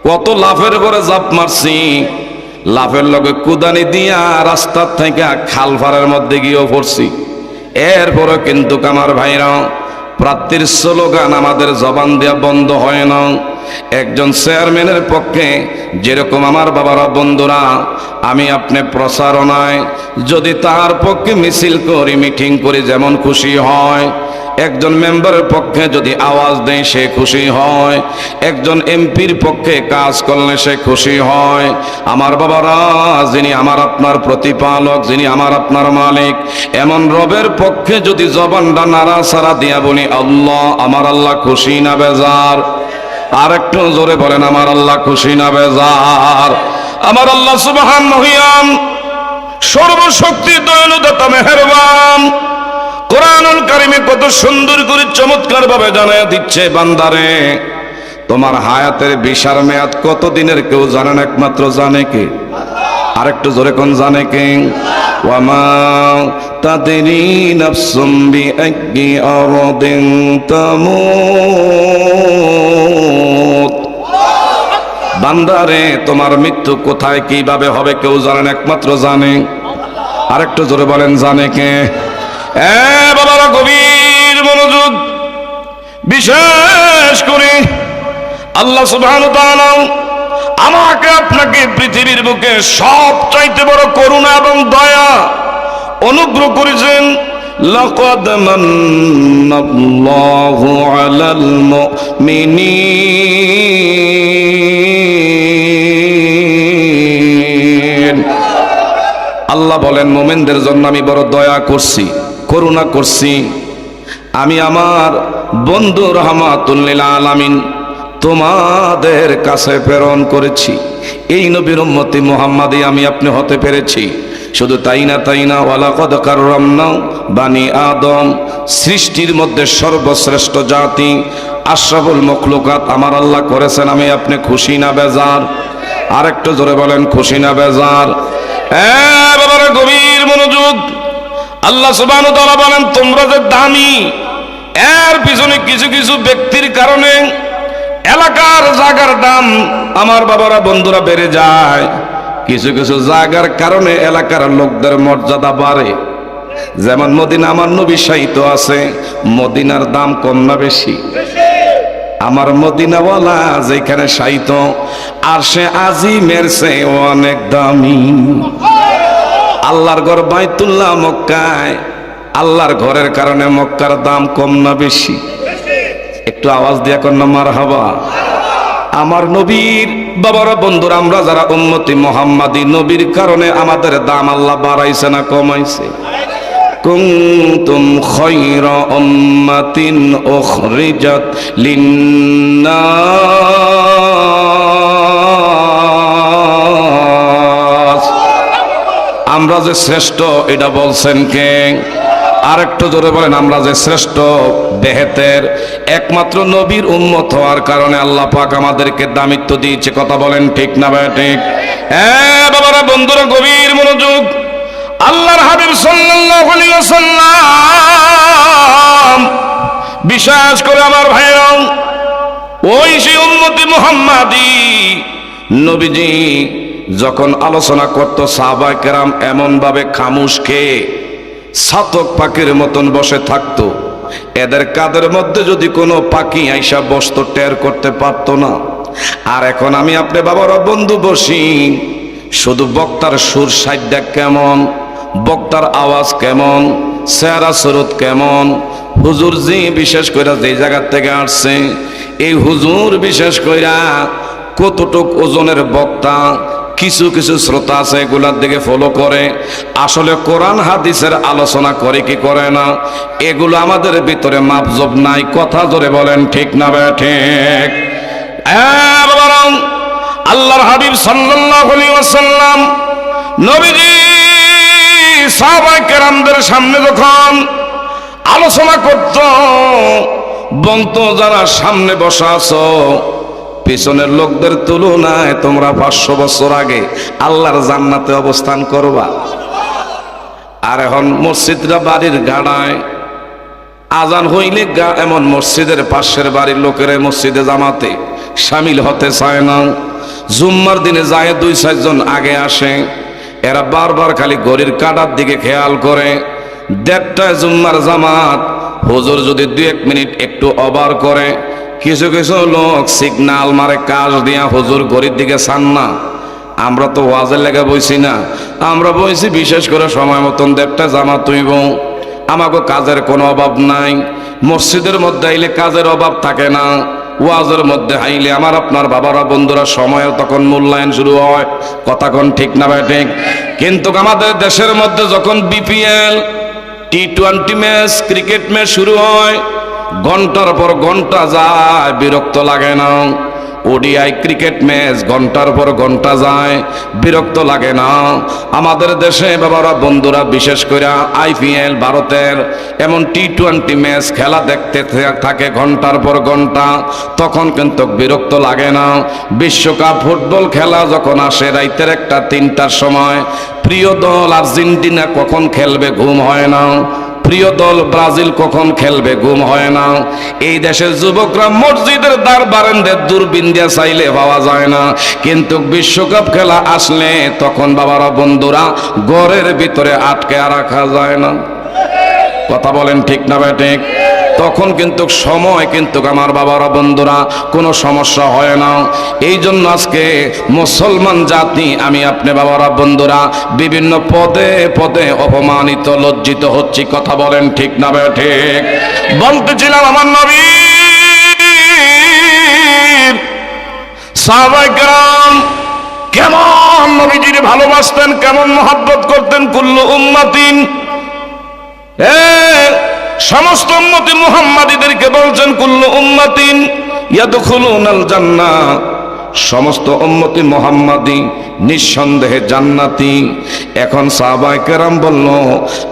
কত লাফের করে জাপ মারছি, লাফের লগে কুদানি দিয়া রাস্তার থেকে খাল ফারের মধ্যে গিয়েও পড়ছি। এরপরও কিন্তু আমার ভাইরা, প্রার্থীর স্লোগান আমাদের জবান দেওয়া বন্ধ হয় না। একজন চেয়ারম্যানের পক্ষে যেরকম আমার বাবারা বন্ধুরা আমি আপনি প্রচারণায় যদি তার পক্ষে মিছিল করি, মিটিং করি, যেমন খুশি হয়। একজন মেম্বারের পক্ষে যদি আওয়াজ দেয় সে খুশি হয়, একজন এমপির পক্ষে কাজ করলে সে খুশি হয়। আমার বাবারা, যিনি আমার আপনার প্রতিপালক, যিনি আমার আপনার মালিক, এমন রবের পক্ষে যদি জবানটা নাড়াচাড়া দিয়া বলি আল্লাহ, আমার আল্লাহ খুশি না বেজার? আর একটু জোরে বলেন, আমার আল্লাহ খুশি না বেজার? আমার আল্লাহ সুবহান, মহিয়ান, সর্বশক্তি, দয়ালু, দাতা, মেহেরবান, কোরআনুল কারিমে কত সুন্দর করে চমৎকার ভাবে জানায় দিচ্ছে, বান্দারে তোমার হায়াতের বিশার মেয়াদ কত দিনের কেউ জানে না, একমাত্র জানে কে? আরেকটু জোরে কোন, জানে কে? ওয়ামা তাদরি নাফসুম বিআইয়ি আরদিন তামুত। বান্দারে তোমার মৃত্যু কোথায় কিভাবে হবে কেউ জানে না, একমাত্র জানে। আরেকটু জোরে বলেন, জানে কে? বাবারা, গভীর মনোযোগ। বিশেষ করে আল্লাহ সুবহানাহু ওয়া তাআলা আমাকে আপনাকে পৃথিবীর বুকে সবচাইতে বড় করুণা এবং দয়া অনুগ্রহ করেছেন। লাকাদ মান্নাল্লাহু আলাল মুমিনিন। আল্লাহ বলেন, মুমিনদের জন্য আমি বড় দয়া করছি, করুণা করছি। আমি আমার বন্ধু রাহমাতুল লিল আলামিন তোমাদের কাছে প্রেরণ করেছি। এই নবীর উম্মতি মুহাম্মাদি আমি আপনি হতে পেরেছি। শুধু তাই না, ওয়ালাকাদ কাররামনা বানি আদম, সৃষ্টির মধ্যে সর্বশ্রেষ্ঠ জাতি, আশরাফুল মখলুকাত আমার আল্লাহ করেছেন। আমি আপনি খুশি না বেজার? আরেকটু জোরে বলেন, খুশি না বেজার? বাবারা, গভীর মনোযোগ। আল্লাহ সুবহানাহু ওয়া তাআলা বলেন, তোমরা যে দামি, এর পিছনে কিছু কিছু ব্যক্তির কারণে এলাকার জায়গার দাম আমার বাবারা বন্ধুরা বেড়ে যায়। কিছু কিছু জায়গার কারণে এলাকার লোকদের মর্যাদা বাড়ে। যেমন মদিনা আমার নবী শায়িত আছে, মদিনার দাম কম না বেশি? আমার মদিনাওয়ালা যেখানে শায়িত, আর সে আজিমের চেয়ে অনেক দামি। আল্লাহর ঘর বাইতুল্লাহ মক্কায়, আল্লাহর ঘরের কারণে মক্কার দাম কম না বেশি? একটু আওয়াজ দিয়ে কর না মারহাবা। আমার নবীর বাবারা বন্ধুরা, আমরা যারা উম্মতি মুহাম্মাদি, নবীর কারণে আমাদের দাম আল্লাহ বাড়াইছে না কমাইছে? কুনতুম খায়রা উম্মাতিন উখরিজাত লিন্নাস। আমরা যে শ্রেষ্ঠ এটা বলছেন কে? আরেকটু জোরে বলেন, আমরা যে শ্রেষ্ঠ বেহেতের। একমাত্র নবীর উম্মত হওয়ার কারণে আল্লাহ পাক আমাদেরকে দামিত্ব দিয়েছে। কথা বলেন ঠিক না ভাই ঠিক? বাবারা, বন্ধুরা, গভীর মনোযোগ। আল্লাহর হাবিব সাল্লাল্লাহু আলাইহি ওয়াসাল্লাম, বিশেষ করে আমার ভাইরা, ওই সেই উম্মতি মুহাম্মাদি নবীজি যখন আলোচনা করত, সাহাবায়ে কেরাম এমন ভাবে খামুশ খেয়ে ছাতক পাখির মতন বসে থাকতো, এদের কাদের মধ্যে যদি কোনো পাখি আইসা বসতো টের করতে পারতো না। আর এখন আমি আপনি বাবারা বন্ধু বসি, শুধু বক্তার সুর সাইডটা কেমন, বক্তার আওয়াজ কেমন, চেহারা সুরত কেমন, হুজুর জি বিশেষ করে যে জায়গা থেকে আসছে, এই হুজুর বিশেষ কইরা কতটুক ওজনের বক্তা, কিছু কিছু শ্রোতা আছে এগুলার দিকে ফলো করে, আসলে কোরআন হাদিসের আলোচনা করে কি করে না, এগুলো আমাদের ভিতরে মাপজব নাই। কথা জোরে বলেন ঠিক না বে ঠিক? আল্লাহর হাবিব সাল্লাল্লাহু আলাইহি ওয়াসাল্লাম নবীজি সাহাবায়ে কেরামদের সামনে যখন আলোচনা করত, বলতো যারা সামনে বসা আছো, পিছনের লোকদের তুলনায় তোমরা 500 বছর আগে আল্লাহর জান্নাতে অবস্থান করবা। আর এখন মসজিদরা বাড়ির গাড়ায়, আজান হইলে এমন মসজিদের পাশের বাড়ির লোকেরা মসজিদে জামাতে শামিল হতে চায় না। জুম্মার দিনে যায় 2-4 জন আগে আসে, এরা বারবার খালি ঘড়ির কাঁটার দিকে খেয়াল করে। 1:30টায় জুম্মার জামাত, হুজুর যদি 2-1 মিনিট একটু ওভার করে, কিছু কিছু লোক সিগনাল মারে কাজ দিয়া, হুজুর ঘড়ির দিকে চান না। আমরা তো ওয়াজের লেগে বইছি না, আমরা বইছি বিশেষ করে সময় মতন 1:30টায় জামাত হইব। আমাকে কাজের কোনো অভাব নাই, মসজিদের মধ্যে আইলে কাজের অভাব থাকে না, ওয়াজের মধ্যে আইলে আমার আপনার বাবারা বন্ধুরা সময়ের তখন মূল্যায়ন শুরু হয়। কথা কোন ঠিক না ভাই ঠিক? কিন্তু আমাদের দেশের মধ্যে যখন BPL, T20 match, cricket match শুরু হয়, ঘন্টার পর ঘন্টা যায়, বিরক্ত লাগে না। ওডিআই ক্রিকেট ম্যাচ ঘন্টার পর ঘন্টা যায়, বিরক্ত লাগে না। আমাদের দেশে বাবারা বন্ধুরা বিশেষ করে IPL ভারতের এমন T20 ম্যাচ খেলা দেখতে থাকে ঘন্টার পর ঘন্টা, তখন কিন্তু বিরক্ত লাগে না। বিশ্বকাপ ফুটবল খেলা যখন আসে রাইতের 1টা-3টার সময়, প্রিয় দল আর্জেন্টিনা কখন খেলবে ঘুম হয় না, প্রিয় দল ব্রাজিল কখন খেলবে ঘুম হয় না। এই দেশের যুবকরা মসজিদের দ্বার বারান্দায় দূরবীন দিয়ে চাইলে পাওয়া যায় না, কিন্তু বিশ্বকাপ খেলা আসলে তখন বাবারা বন্ধুরা ঘরের ভিতরে আটকে রাখা যায় না। কথা বলেন ঠিক না ভাই ঠিক? তখন কিন্তু সময় কিন্তু আমার বাবারা বন্ধুরা কোনো সমস্যা হয় না। এই জন্য আজকে মুসলমান জাতি, আমি আপনি বাবারা বন্ধুরা বিভিন্ন পদে পদে অপমানিত, লজ্জিত হচ্ছি। কথা বলেন ঠিক না ভাই ঠিক? বলতেছিলাম আমার নবী সাহাবায়ে কেরাম কেমন নবীজির ভালোবাসতেন, কেমন মহব্বত করতেন। কুল্লু উম্মাতিন, সমস্ত উম্মতি মুহাম্মাদীদেরকে বলছেন কুল্লু উম্মাতিন ইয়াদখুলুনাল জান্নাহ, সমস্ত উম্মতি মুহাম্মাদী নিঃসন্দেহে জান্নাতি। এখন সাহাবায়ে কেরাম বলল,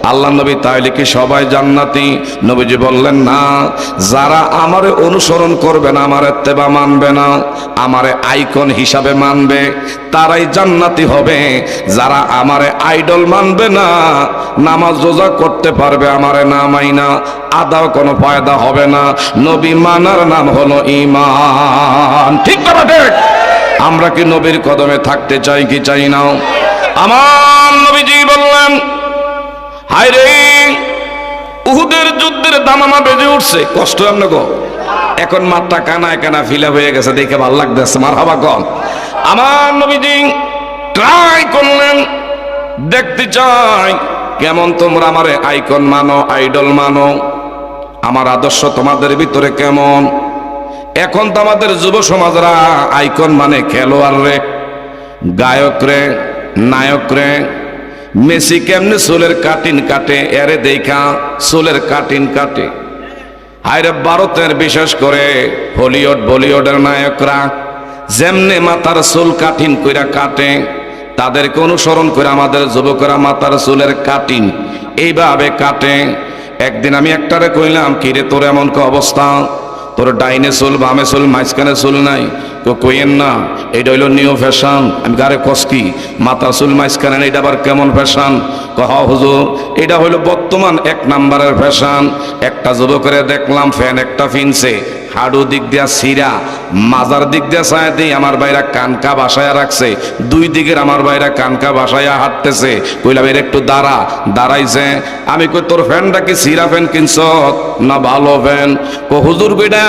আল্লাহ নবী তাইলে কি সবাই জান্নাতি? নবীজি বললেন না, যারা আমারে অনুসরণ করবে না, আমার ইত্তেবা মানবে না, আমারে আইকন হিসাবে মানবে, তারাই জান্নাতি হবে। যারা আমারে আইডল মানবে না, নামাজ রোজা করতে পারবে, আমারে না মাইনা আদাও কোনো ফায়দা হবে না। নবী মানার নাম হলো ঈমান। ঠিক না ঠিক? আমরা কি নবীর কদমে থাকতে চাই কি চাই না? আমার নবীজি বললেন, হায় রে, উহুদের যুদ্ধের দামামা বেজে উঠছে, কষ্ট এমন গো, এখন মাথা কানায় কানা ফিলা হয়ে গেছে, দেখে ভালো লাগতেছে, মারহাবা কম। আমার নবীজি ট্রাই করলেন, দেখতে চাই কেমন তোমরা আমারে আইকন মানো, আইডল মানো, আমার আদর্শ তোমাদের ভিতরে কেমন। এখন তো আমাদের যুব সমাজরা আইকন মানে খেলোয়াড় রে, গায়ক রে, নায়ক রে। মেসি কেমনে চুলের কাটিন কাটে, এরে দেখা চুলের কাটিন কাটে। হায়রে ভারতের বিশেষ করে হলিউড বলিউডের নায়করা যেমনে মাথার চুল কাটিন কইরা কাটে, তাদেরকে অনুসরণ করে আমাদের যুবকরা মাথার চুলের কাটিন এইভাবে কাটে। একদিন আমি একটারে কইলাম, কিরে তোর এমন ক অবস্থা, তোর ডাইনে চুল বামে চুল মাঝখানে চুল নাই? কইেন না, এটা হইল নিউ ফ্যাশন। আমি গারে কসকি মাথা চুল মাঝখানে, এটা আবার কেমন ফ্যাশন? কহ হুজুর, এটা হইল বর্তমান 1 নাম্বারের ফ্যাশন। একটা যুবকের দেখলাম ফ্যান একটা ফিনছে, হাড়ু দিক দিয়া সিরা, মাজার দিক দিয়া ছায়া দিই আমার বাইরা কানকা বাসায়া রাখছে, 2 দিকের আমার বাইরা কানকা বাসায়া হাঁটতেছে। কইলাম এর একটু দাঁড়াইছে। আমি কই তোর ফ্যানটা কি সিরা ফ্যান কিনছ না ভালো ফ্যান? হুজুর কইটা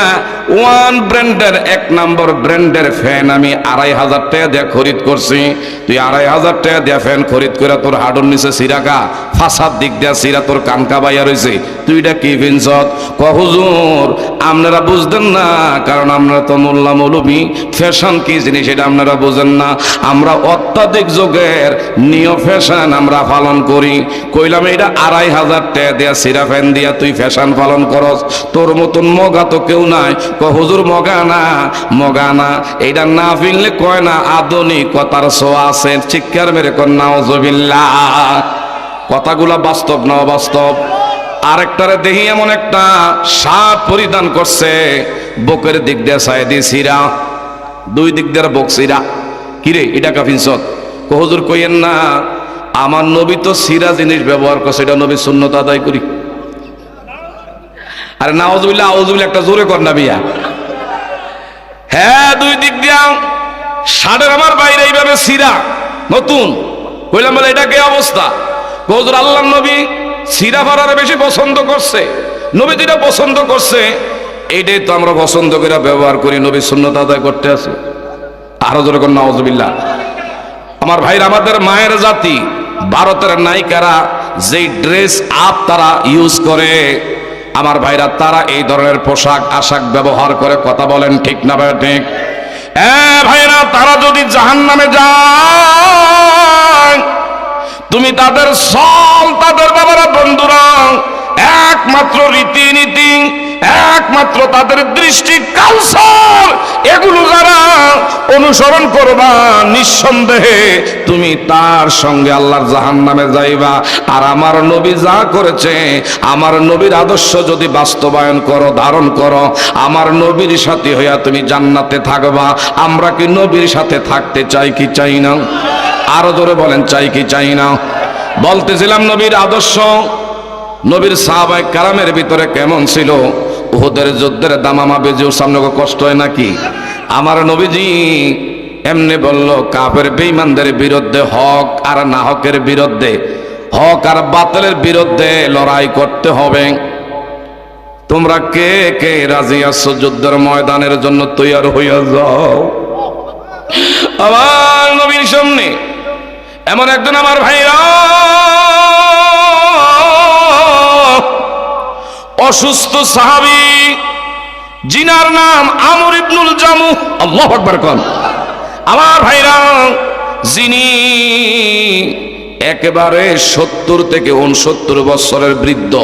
1 ব্র্যান্ডের 1 নম্বর ব্র্যান্ডের ফ্যান আমি 2500 টাকা দিয়ে খরিদ করছি। তুই 2500 টাকা দিয়ে ফ্যান খরিদ করে তোর হাড়ুর নিচে সিরাকা, ফাঁসার দিক দিয়া সিরা তোর কানকা বাইয়া রয়েছে, তুই এটা কি ফিনছ? হুজুর আপনারা বুঝতেন না, কারণ আমরা তো মোল্লা মৌলবী, ফ্যাশন কি জিনিস এটা আপনারা বুঝেন না। আমরা অত্যাধিক যুগের নিয় ফ্যাশন আমরা পালন করি। কইলাম এটা 2500 টাকা দিয়া সিরা ফ্যান দিয়া তুই ফ্যাশন পালন করস, তোর মতন মগা তো কেউ নাই। হুজুর মগা না, এটা না ফিরলে কয় না আধুনিকতার ছোঁয়া আছে। চিৎকার মেরে কর নাউজুবিল্লাহ। কথাগুলা বাস্তব না অবাস্তব? আরেকটারে দেখি এমন একটা শার্ট পরিধান করছে, বুকের দিক দিয়ে সাইদি সিরা, 2 দিক দিয়ে বুক সিরা। কিরে এটা কাফিনসত? হুজুর কইেন না, আমার নবী তো সিরা জিনিস ব্যবহার করছে, এটা নবী সুন্নত আদায় করি। আরে নাউজুবিল্লাহ আউজুবিল্লাহ একটা জোরে কর না বিয়া। হ্যাঁ 2 দিক দিয়া শার্টের আমার বাইরে এইভাবে সিরা নতুন। কইলাম বলে এটা কি অবস্থা? হুজুর আল্লাহর নবী সিরা ফারারে বেশি পছন্দ করছে, নবী যেটা পছন্দ করছে এইটাই তো আমরা পছন্দ করে ব্যবহার করি, নবী সুন্নত আদায় করতে আছে। আরো জোরে কর নাউজুবিল্লাহ। আমার ভাইরা, আমাদের মায়ের জাতি, ভারতের নায়িকারা যেই ড্রেস আপ তারা ইউজ করে, আমার ভাইরা তারা এই ধরনের পোশাক আশাক ব্যবহার করে। কথা বলেন ঠিক না ভাই? ঠিক। ভাইরা, তারা যদি জাহান্নামে যায়, তুমি তাদের তাদের বাবারা বন্ধুরা একমাত্র রীতিনীতি, একমাত্র তাদের দৃষ্টি কালচার, এগুলো যারা অনুসরণ করবা, নিঃসন্দেহে তুমি তার সঙ্গে আল্লাহর জাহান্নামে যাইবা। আর আমার নবী যা করেছে, আমার নবীর আদর্শ যদি বাস্তবায়ন করো, ধারণ করো, আমার নবীর সাথে হইয়া তুমি জান্নাতে থাকবা। আমরা কি নবীর সাথে থাকতে চাই কি চাই না? আরো জোরে বলেন, চাই কি চাই না? বলতেছিলাম নবীর আদর্শ, নবীর সাহাবায়ে কেরামের ভিতরে কেমন ছিল। উহুদের যুদ্ধের দামামা বেজে সামনে কষ্ট হয় নাকি? আমার নবীজি এমনি বলল, কাফের বেঈমানদের বিরুদ্ধে, হক আর না হকের বিরুদ্ধে, হক আর বাতিলের বিরুদ্ধে লড়াই করতে হবে। তোমরা কে কে রাজি আছো যুদ্ধের ময়দানের জন্য তৈয়ার হইয়া যাও। আমার নবীর সামনে এমন একজন আমার ভাইরা অসুস্থ সাহাবী, জিনার নাম আমর ইবনুল জামু। আল্লাহু আকবার কোন। আমার ভাইরা, যিনি একেবারে 70 থেকে 69 বছরের বৃদ্ধ,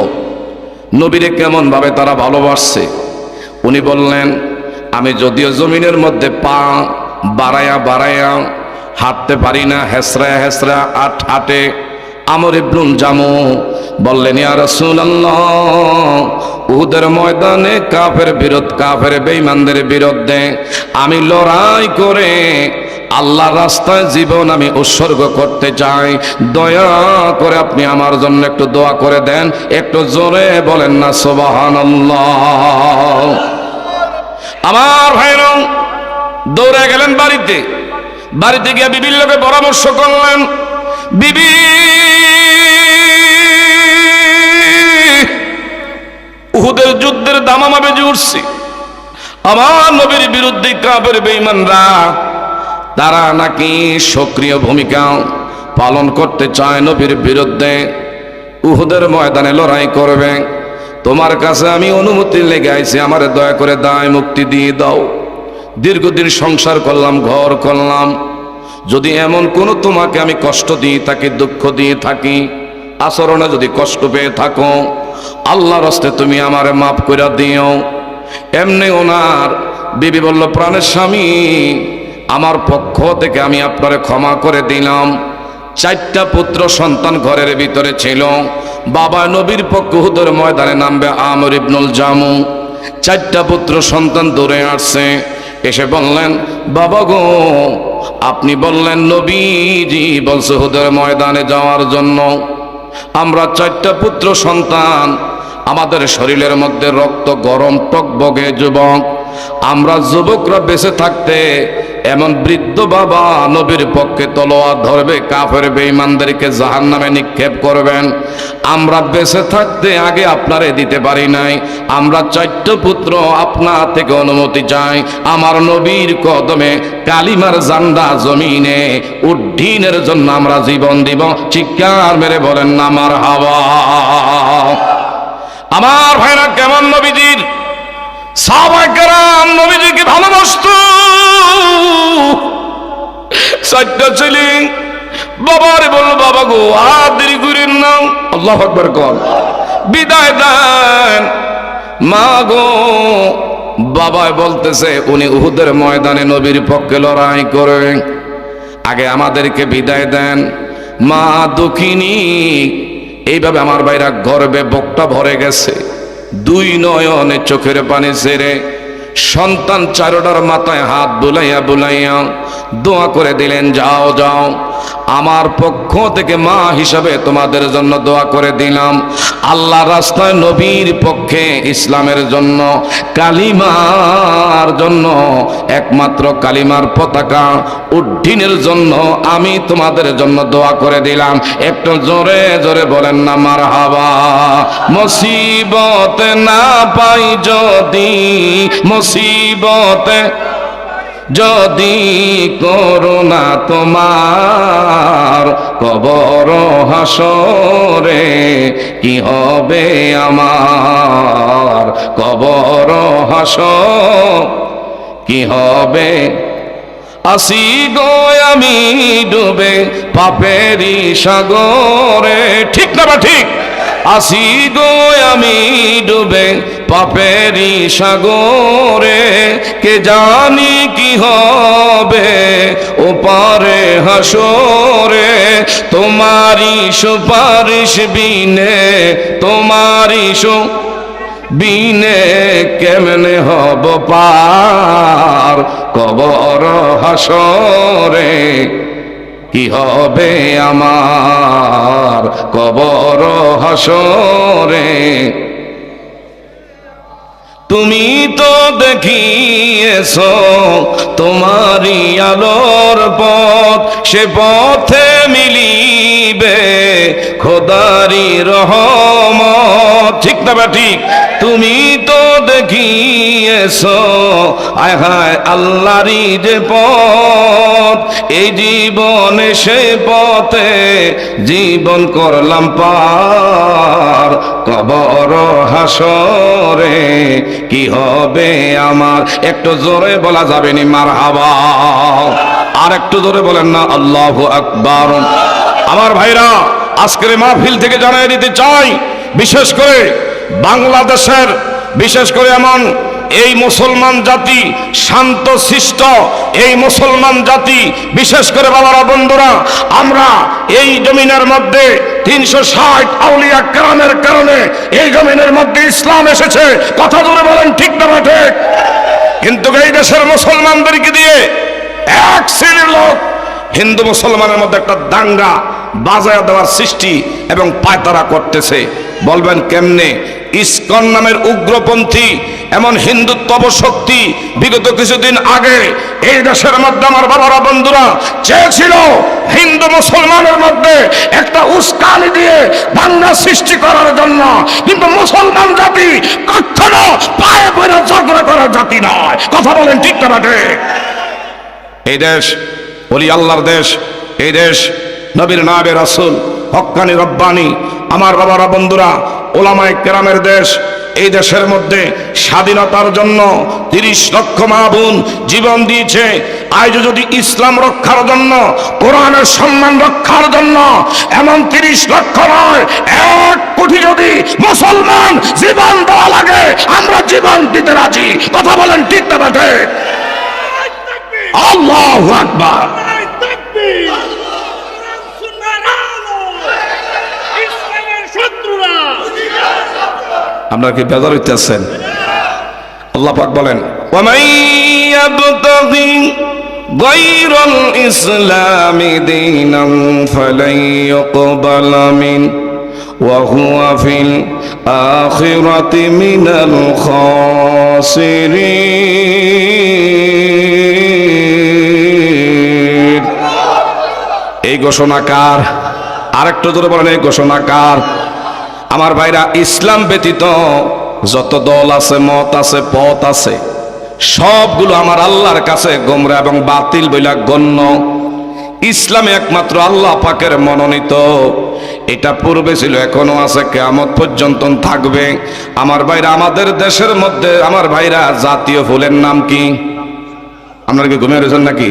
নবীরে কেমন ভাবে তারা ভালোবাসছে। উনি বললেন, আমি যদিও জমিনের মধ্যে পা বাড়ায়া হাঁটতে পারি না, হেসরা হাঁটে। আমর ইবনুল জামু বললেন, ইয়া রাসূলুল্লাহ, উহুদের ময়দানে কাফের বেঈমানদের বিরুদ্ধে আমি লড়াই করে আল্লাহর রাস্তায় জীবন আমি উৎসর্গ করতে চাই, দয়া করে আপনি আমার জন্য একটু দোয়া করে দেন। একটু জোরে বলেন না সুবহানাল্লাহ। আমার ভাইরা দৌড়ে গেলেন বাড়িতে গিয়ে বিবির লোকে পরামর্শ করলেন। বিবি, উহুদের যুদ্ধের দামামা বেজে উঠছে, আমার নবীর বিরুদ্ধে কাফের বেঈমানরা তারা নাকি সক্রিয় ভূমিকা পালন করতে চায় নবীর বিরুদ্ধে, উহুদের ময়দানে লড়াই করবে। তোমার কাছে আমি অনুমতি লেগে আইছি, আমারে দয়া করে দায় মুক্তি দিয়ে দাও। দীর্ঘদিন সংসার করলাম, ঘর করলাম, যদি এমন কোনো তোমাকে আমি কষ্ট দিয়ে থাকি, দুঃখ দিয়ে থাকি, আচরণে যদি কষ্ট পেয়ে থাকো, আল্লাহর হস্তে তুমি আমারে মাফ করে দিও। এমনি ওনার বিবি বলল, প্রাণের স্বামী, আমার পক্ষ থেকে আমি আপনারে ক্ষমা করে দিলাম। 4টা পুত্র সন্তান ঘরের ভিতরে ছিল, বাবা নবীর পক্ষে উহুদের ময়দানে নামবে আমর ইবনুল জামু। 4টা পুত্র সন্তান দৌড়ে আসছে, এসে বললেন, বাবা গো, আপনি বললেন নবীজি বলছে উহুদের ময়দানে যাওয়ার জন্য। আমরা 4টা পুত্র সন্তান, আমাদের শরীরের মধ্যে রক্ত গরম টকবগে যুবক, আমরা যুবকরা বেঁচে থাকতে এমন বৃদ্ধ বাবা নবীর পক্ষে তলোয়ার ধরবে, কাফের বেঈমানদেরকে জাহান্নামে নিক্ষেপ করবেন। আমরা বেঁচে থাকতে আগে আপনারে দিতে পারি নাই। আমরা 4টা পুত্র আপনার থেকে অনুমতি চাই, আমার নবীর কদমে কালিমার জান্ডা জমিনে উড্ডীনের জন্য আমরা জীবন দিব। চিৎকার মেরে বলেন না মারহাবা। আমার ভাইরা, কেমন নবীজির সাহাবায়ে কেরাম নবীজিকে ভালোবাসতো। 4টা ছেলে বাবারে বলল, বাবা গো আর দেরি করেন না, আল্লাহু আকবার কর, বিদায় দেন। মা গো, বাবাই বলতেছে উনি উহুদের ময়দানে নবীর পক্ষে লড়াই করে, আগে আমাদেরকে বিদায় দেন। মা দুঃখিনী। এইভাবে আমার ভাইরা গর্বে বুকটা ভরে গেছে, 2 নয়নে চোখের পানি ছেড়ে সন্তান 4টার মাথায় হাত বুলাইয়া বুলাইয়া দোয়া করে দিলেন, যাও যাও, আমার পক্ষ থেকে মা হিসাবে তোমাদের জন্য দোয়া করে দিলাম। আল্লাহ রাস্তায় নবীর পক্ষে ইসলামের জন্য, কালিমার জন্য, একমাত্র কালিমার পতাকা উড্ডীনের জন্য আমি তোমাদের জন্য দোয়া করে দিলাম। একটু জোরে জোরে বলেন না মারহাবা। মুসিবত না পাই যদি, মুসিবতে যদি করুণা তোমার, কবর হাসরে কি হবে আমার, কবর হাসর কি হবে। আসি গো আমি ডুবে পাপেরই সাগরে, ঠিক না বা ঠিক? আসি গো আমি ডুবে পাপেরই সাগরে, কে জানি কি হবে ওপারে হাসরে। তোমারি সুপারিশ বিনে, তোমারি বিনে কেমনে হব পার, কবর হাসরে কি হবে আমার, কবর হাসরে। তুমি তো দেখিয়েছো তোমারি আলোর পথ, সে পথে মিলিবে খোদারি রহমত, ঠিক না বা ঠিক? তুমি তো দেখিয়েছো আয় হায় আল্লাহরই যে পথ, এই জীবনে সে পথে জীবন করলাম পার, কবর হাসরে কি হবে আমার। একটু জোরে বলা যাবে নি মারহাবা? আর একটু জোরে বলেন না আল্লাহু আকবার। আমার ভাইরা, আজকের মাহফিল থেকে জানিয়ে দিতে চাই, বিশেষ করে বাংলাদেশের, বিশেষ করে এমন এই মুসলমান জাতি, শান্ত শিষ্ট এই মুসলমান জাতি, বিশেষ করে বাবারা বন্ধুরা, আমরা এই জমিনের মধ্যে 360 আউলিয়া কেরামের কারণে এই জমিনের মধ্যে ইসলাম এসেছে। কথা জোরে বলেন ঠিক না ঠিক? কিন্তু এই দেশের মুসলমানদেরকে দিয়ে এক শ্রেণীর লোক হিন্দু মুসলমানের মধ্যে একটা দাঙ্গা বাজায় দেওয়ার সৃষ্টি এবং পায়তারা করতেছে। বলবেন কেমনে? ইসকন নামের উগ্রপন্থী এমন হিন্দুত্ব শক্তি বিগত কিছুদিন আগে এই দেশের মধ্যে আমার বাবারা বন্ধুরা চেয়েছিল হিন্দু মুসলমানের মধ্যে একটা উস্কানি দিয়ে দাঙ্গা সৃষ্টি করার জন্য, কিন্তু মুসলমান জাতি কখনো পায়ে পড়ে ঝগড়া করার জাতি নয়। কথা বলেন ঠিক না ঠিক? এই দেশ ওলি আল্লাহর দেশ, এই দেশ নবীর নাবে রাসূল হক্কানি রব্বানি আমার বাবারা বন্ধুরা ওলামায়ে কেরামের দেশ। এই দেশের মধ্যে স্বাধীনতার জন্য 30 লক্ষ মা বোন জীবন দিয়েছে। আজ যদি ইসলাম রক্ষার জন্য, কোরআনের সম্মান রক্ষার জন্য এমন 30 লক্ষ নয় 1 কোটি যদি মুসলমান জীবন দেওয়া লাগে, আমরা জীবন দিতে রাজি। কথা বলেন ঠিক না ঠিক? আল্লাহু আকবার। আপনারা কি বেজার হইতেছেন? আল্লাহ পাক বলেন ওয়ামাই ইয়াবতাগি গায়রাল ইসলামি দীনান ফালাই ইউকবালা মিন ওয়া হুয়া ফিল আখিরাতি মিনাল খাসিরিন। এই ঘোষণা কার? আরেকটু জোরে বলেন, এই ঘোষণা কার? আমার ভাইরা, ইসলাম ব্যতীত যত দল আছে, মত আছে, পথ আছে, সবগুলো আমার আল্লাহর কাছে গোমরা এবং বাতিল বইলা গণ্য। ইসলামে একমাত্র আল্লাহ পাকের মনোনীত। এটা পূর্বে ছিল, এখনো আছে, কিয়ামত পর্যন্ত থাকবে। আমার ভাইরা, আমাদের দেশের মধ্যে আমার ভাইরা জাতীয় ফুলের নাম কি? আপনারা কি ঘুমিয়ে রয়েছেন নাকি?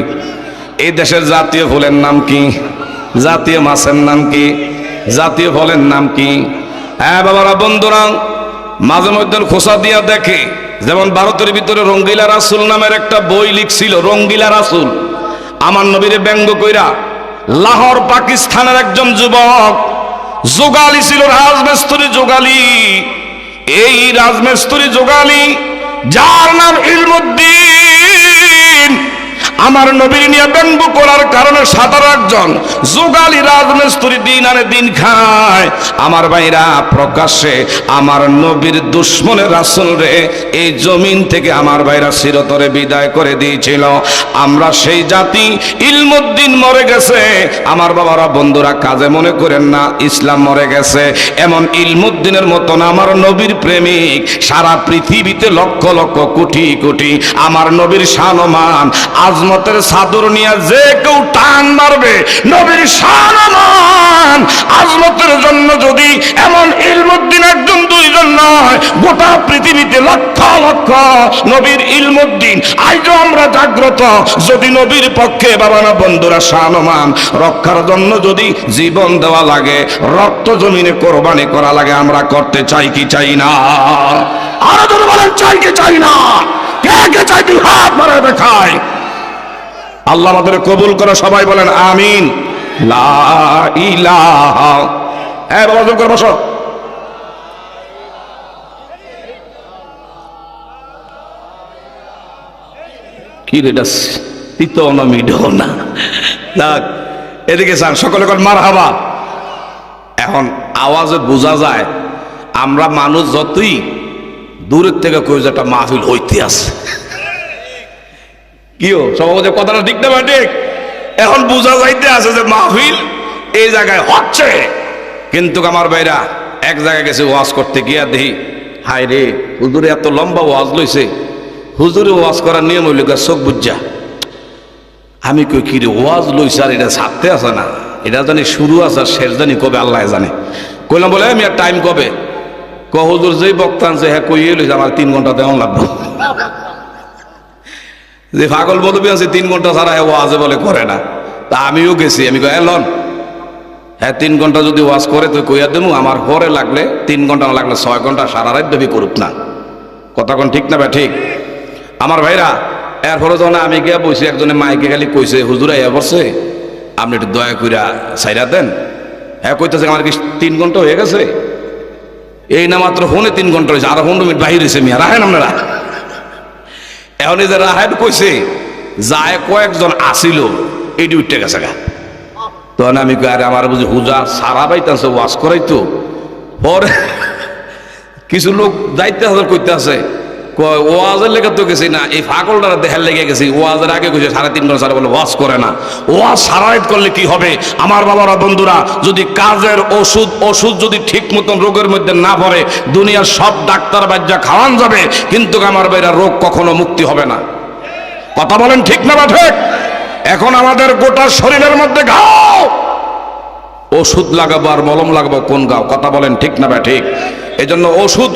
এই দেশের জাতীয় ফুলের নাম কি? জাতীয় মাছের নাম কি? জাতীয় ফলের নাম কি? হ্যাঁ বাবারা, বন্ধুরা, মাঝে মধ্যে খোসা দিয়া দেখে, যেমন ভারতের ভিতরে রঙ্গিলা রাসূল নামের একটা বই লিখছিল, রঙ্গিলা রাসূল, আমার নবীরে ব্যঙ্গ কইরা। লাহোর পাকিস্তানের একজন যুবক যোগালী ছিল, রাজমিস্ত্রি যোগালী। এই রাজমিস্ত্রি যোগালী, যার নাম ইলমুদ্দিন, আমার নবীর নিয়ে ব্যঙ্গ করার কারণে 17 জন যোগালী রাজমিস্ত্রি দিন আনে দিন খায়। আমার ভাইরা, প্রকাশ্যে আমার নবীর দুশ্মনের রাসূল রে এই জমিন থেকে আমার ভাইরা চিরতরে বিদায় করে দিয়েছিল। আমরা সেই জাতি। ইলমুদ্দিন মরে গেছে। আমার বাবারা, বন্ধুরা, কাজে মনে করেন না ইসলাম মরে গেছে। এমন ইলমুদ্দিনের মতন আমার নবীর প্রেমিক সারা পৃথিবীতে লক্ষ লক্ষ কোটি কোটি। আমার নবীর শানমান আজমতের চাদর নিয়ে যে কেউ টান মারবে, নবীর শানমান আজমতের জন্য যদি এমন ইলমুদ্দিন একজন দুইজন নয়, গোটা পৃথিবীতে লক্ষ লক্ষ নবীর ইলমুদ্দিন। আজও আমরা জাগ্রত। যদি নবীর পক্ষে বাবা না বন্ধুরা, শানমান রক্ষার জন্য যদি জীবন দেওয়া লাগে, রক্ত জমিনে কোরবানি করা লাগে, আমরা করতে চাই কি চাই না? আরো যদি বলেন চাই কি চাই না? কে কে চাই? তুই হাত মারা দেখায়। আল্লাহ আমাদের কবুল করে, সবাই বলেন আমিন। লা ইলাহা। হ্যাঁ বাবা, জোর করে বসো। কি রে, তিতো না মিডো না? যাক, এদিকে যান, সকলে কর মারহাবা। এখন আওয়াজে বোঝা যায় আমরা মানুষ যতই দূরের থেকে কই যে একটা মাহফিল হইতে আছে। কিও সভাপতি, কথাটা ঠিক না বা ঠিক? এখন বোঝা যাইতে আছে যে মাহফিল এই জায়গায় হচ্ছে। কিন্তু আমার ভাইরা, এক জায়গায় গেছে ওয়াজ করতে গিয়া দেখি, হায় রে, হুজুরে এত লম্বা ওয়াজ লইছে। হুজুরে ওয়াজ করার নিয়ম হইল চোখ বুঝা। আমি কই কি রে, ওয়াজ লইছে আর এটা ছাড়তে আছে না, এটা জানি শুরু আছে আর শেষ জানি কবে আল্লাহ জানে। কইলাম বলে আমি আর টাইম কবে? হুজুর যেই বক্তা আনছে হ্যাঁ কইয়ে লইছে আমার 3 ঘন্টা দেওয়া লাগবে। যে পাগল বলবি আছে 3 ঘন্টা ছাড়া ওয়াজে বলে করে না। তা আমিও গেছি, আমি কই লন, হ্যাঁ 3 ঘন্টা যদি ওয়াজ করে তুই কইয়া দেবো, আমার পরে লাগলে 3 ঘন্টা না লাগলে 6 ঘন্টা সারা রাত দেবী করুক না। কথা কোন ঠিক না বা ঠিক? আমার ভাইরা, এরপরে যখন আমি গিয়া বসে, একজনে মাইকে খালি কইছে, হুজুরা ইয়া বসছে, আপনি একটু দয়া কইরা ছাইরা দেন। হ্যাঁ কইতেছে আমার কি 3 ঘন্টা হয়ে গেছে? এই না মাত্র ফোনে 3 ঘন্টা হয়েছে, আরো 15 মিনিট বাহির হয়েছে। মিয়া রাখেন আপনারা। এখন এই যে রাহেন কইছে, যায় কয়েকজন আসিল, এটি উঠতে গেছে গা। তখন আমি কই, আরে আমার বুঝি হুজা সারা বাইতেছে ওয়াজ করাইতো। পরে কিছু লোক যাইতে হাজার করতে আছে, ওয়াজের লেগে তো গেছি না, এই ফাঁকলটা দেখার লেগে গেছি। ওয়াজের আগে কইছে 3.5 ঘন্টা বলে ওয়াজ করে না। ওয়াজ সারা রাত করলে কি হবে? আমার বাবারা, বন্ধুরা, যদি কাজের ওষুধ যদি ঠিক মতন রোগের মধ্যে না পড়ে, দুনিয়ার সব ডাক্তার বাজ্যা খাওয়ান যাবে, কিন্তু আমার বাইরা রোগ কখনো মুক্তি হবে না। কথা বলেন ঠিক না বা ঠিক? এখন আমাদের গোটা শরীরের মধ্যে ঘাও, ওষুধ লাগাবো আর মলম লাগাবো কোন গাও? কথা বলেন ঠিক না বা ঠিক? এই জন্য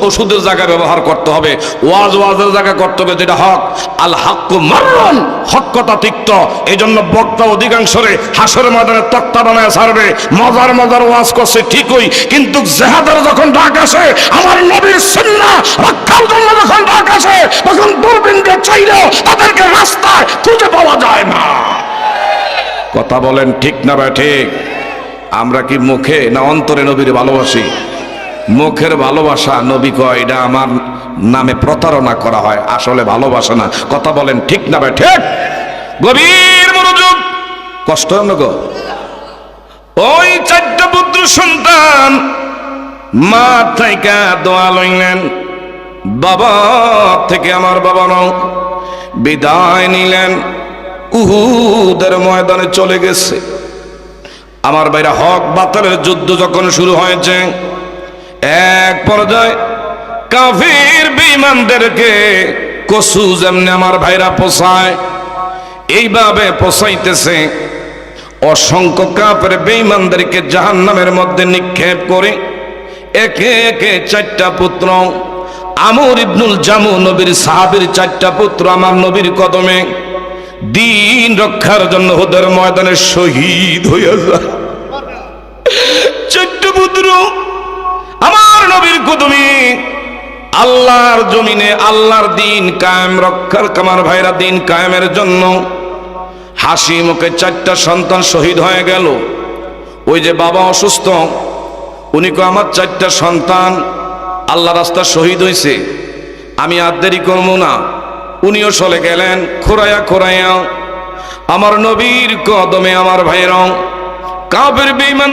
ওষুধের জায়গায় ব্যবহার করতে হবে, ওয়াজের জায়গায় করতে হবে যেটা হক। আল হাক্কু মাররুন, হক কথা তিক্ত। এই জন্য বক্তা অধিকাংশরে হাসরের ময়দানে তক্তা বানায় ছাড়বে। মজার ওয়াজ করছে ঠিকই, কিন্তু জিহাদের যখন ডাক আসে, আমার নবীর সুন্নাহ রক্ষার জন্য যখন ডাক আসে, তখন দূরবীন দিয়ে চাইলেও তাদেরকে রাস্তায় খুঁজে পাওয়া যায় না। কথা বলেন ঠিক না বা ঠিক? আমরা কি মুখে না অন্তরে নবীর ভালোবাসি? মুখের ভালোবাসা, নবী কয় এটা আমার নামে প্রতারণা করা হয়, আসলে ভালোবাসা না। কথা বলেন ঠিক না ভাই? ঠিক। গভীর মনোযোগ, কষ্ট হলো গো। ওই 4টা পুত্র সন্তান মা থেকে দোয়া লইলেন, বাবা থেকে আমার বাবা নাও বিদায় নিলেন, উহুদের ময়দানে চলে গেছে। আমার ভাইরা, হক বাতিলের যুদ্ধ যখন শুরু হয়েছে, এক পর্যায়ে কাফির বেঈমানদেরকে কসু যেমনি আমার ভাইরা পোষায়, এইভাবে পোষাইতেছে। অসংখ্য কাফের বেঈমানদেরকে জাহান্নামের মধ্যে নিক্ষেপ করে একে একে 4টা পুত্র, আমর ইবনুল জামু নবীর সাহাবীর 4টা পুত্র আমার নবীর কদমে দিন রক্ষার জন্য হুদের ময়দানে শহীদ হইয়া যায়। 4টা পুত্র আমার নবীর কদমে আল্লাহর জমিনে আল্লাহর দিন কায়েম রক্ষার, আমার ভাইরা দিন কায়েমের জন্য হাসি মুখে 4টা সন্তান শহীদ হয়ে গেল। ওই যে বাবা অসুস্থ, উনি কো আমার 4টা সন্তান আল্লাহ রাস্তা শহীদ হয়েছে, আমি আর দেরি করবো না। উনিও চলে গেলেন খোরাইয়া খোরাইয়া আমার নবীর কদমে। আমার ভাইরা, কাফের বেঈমান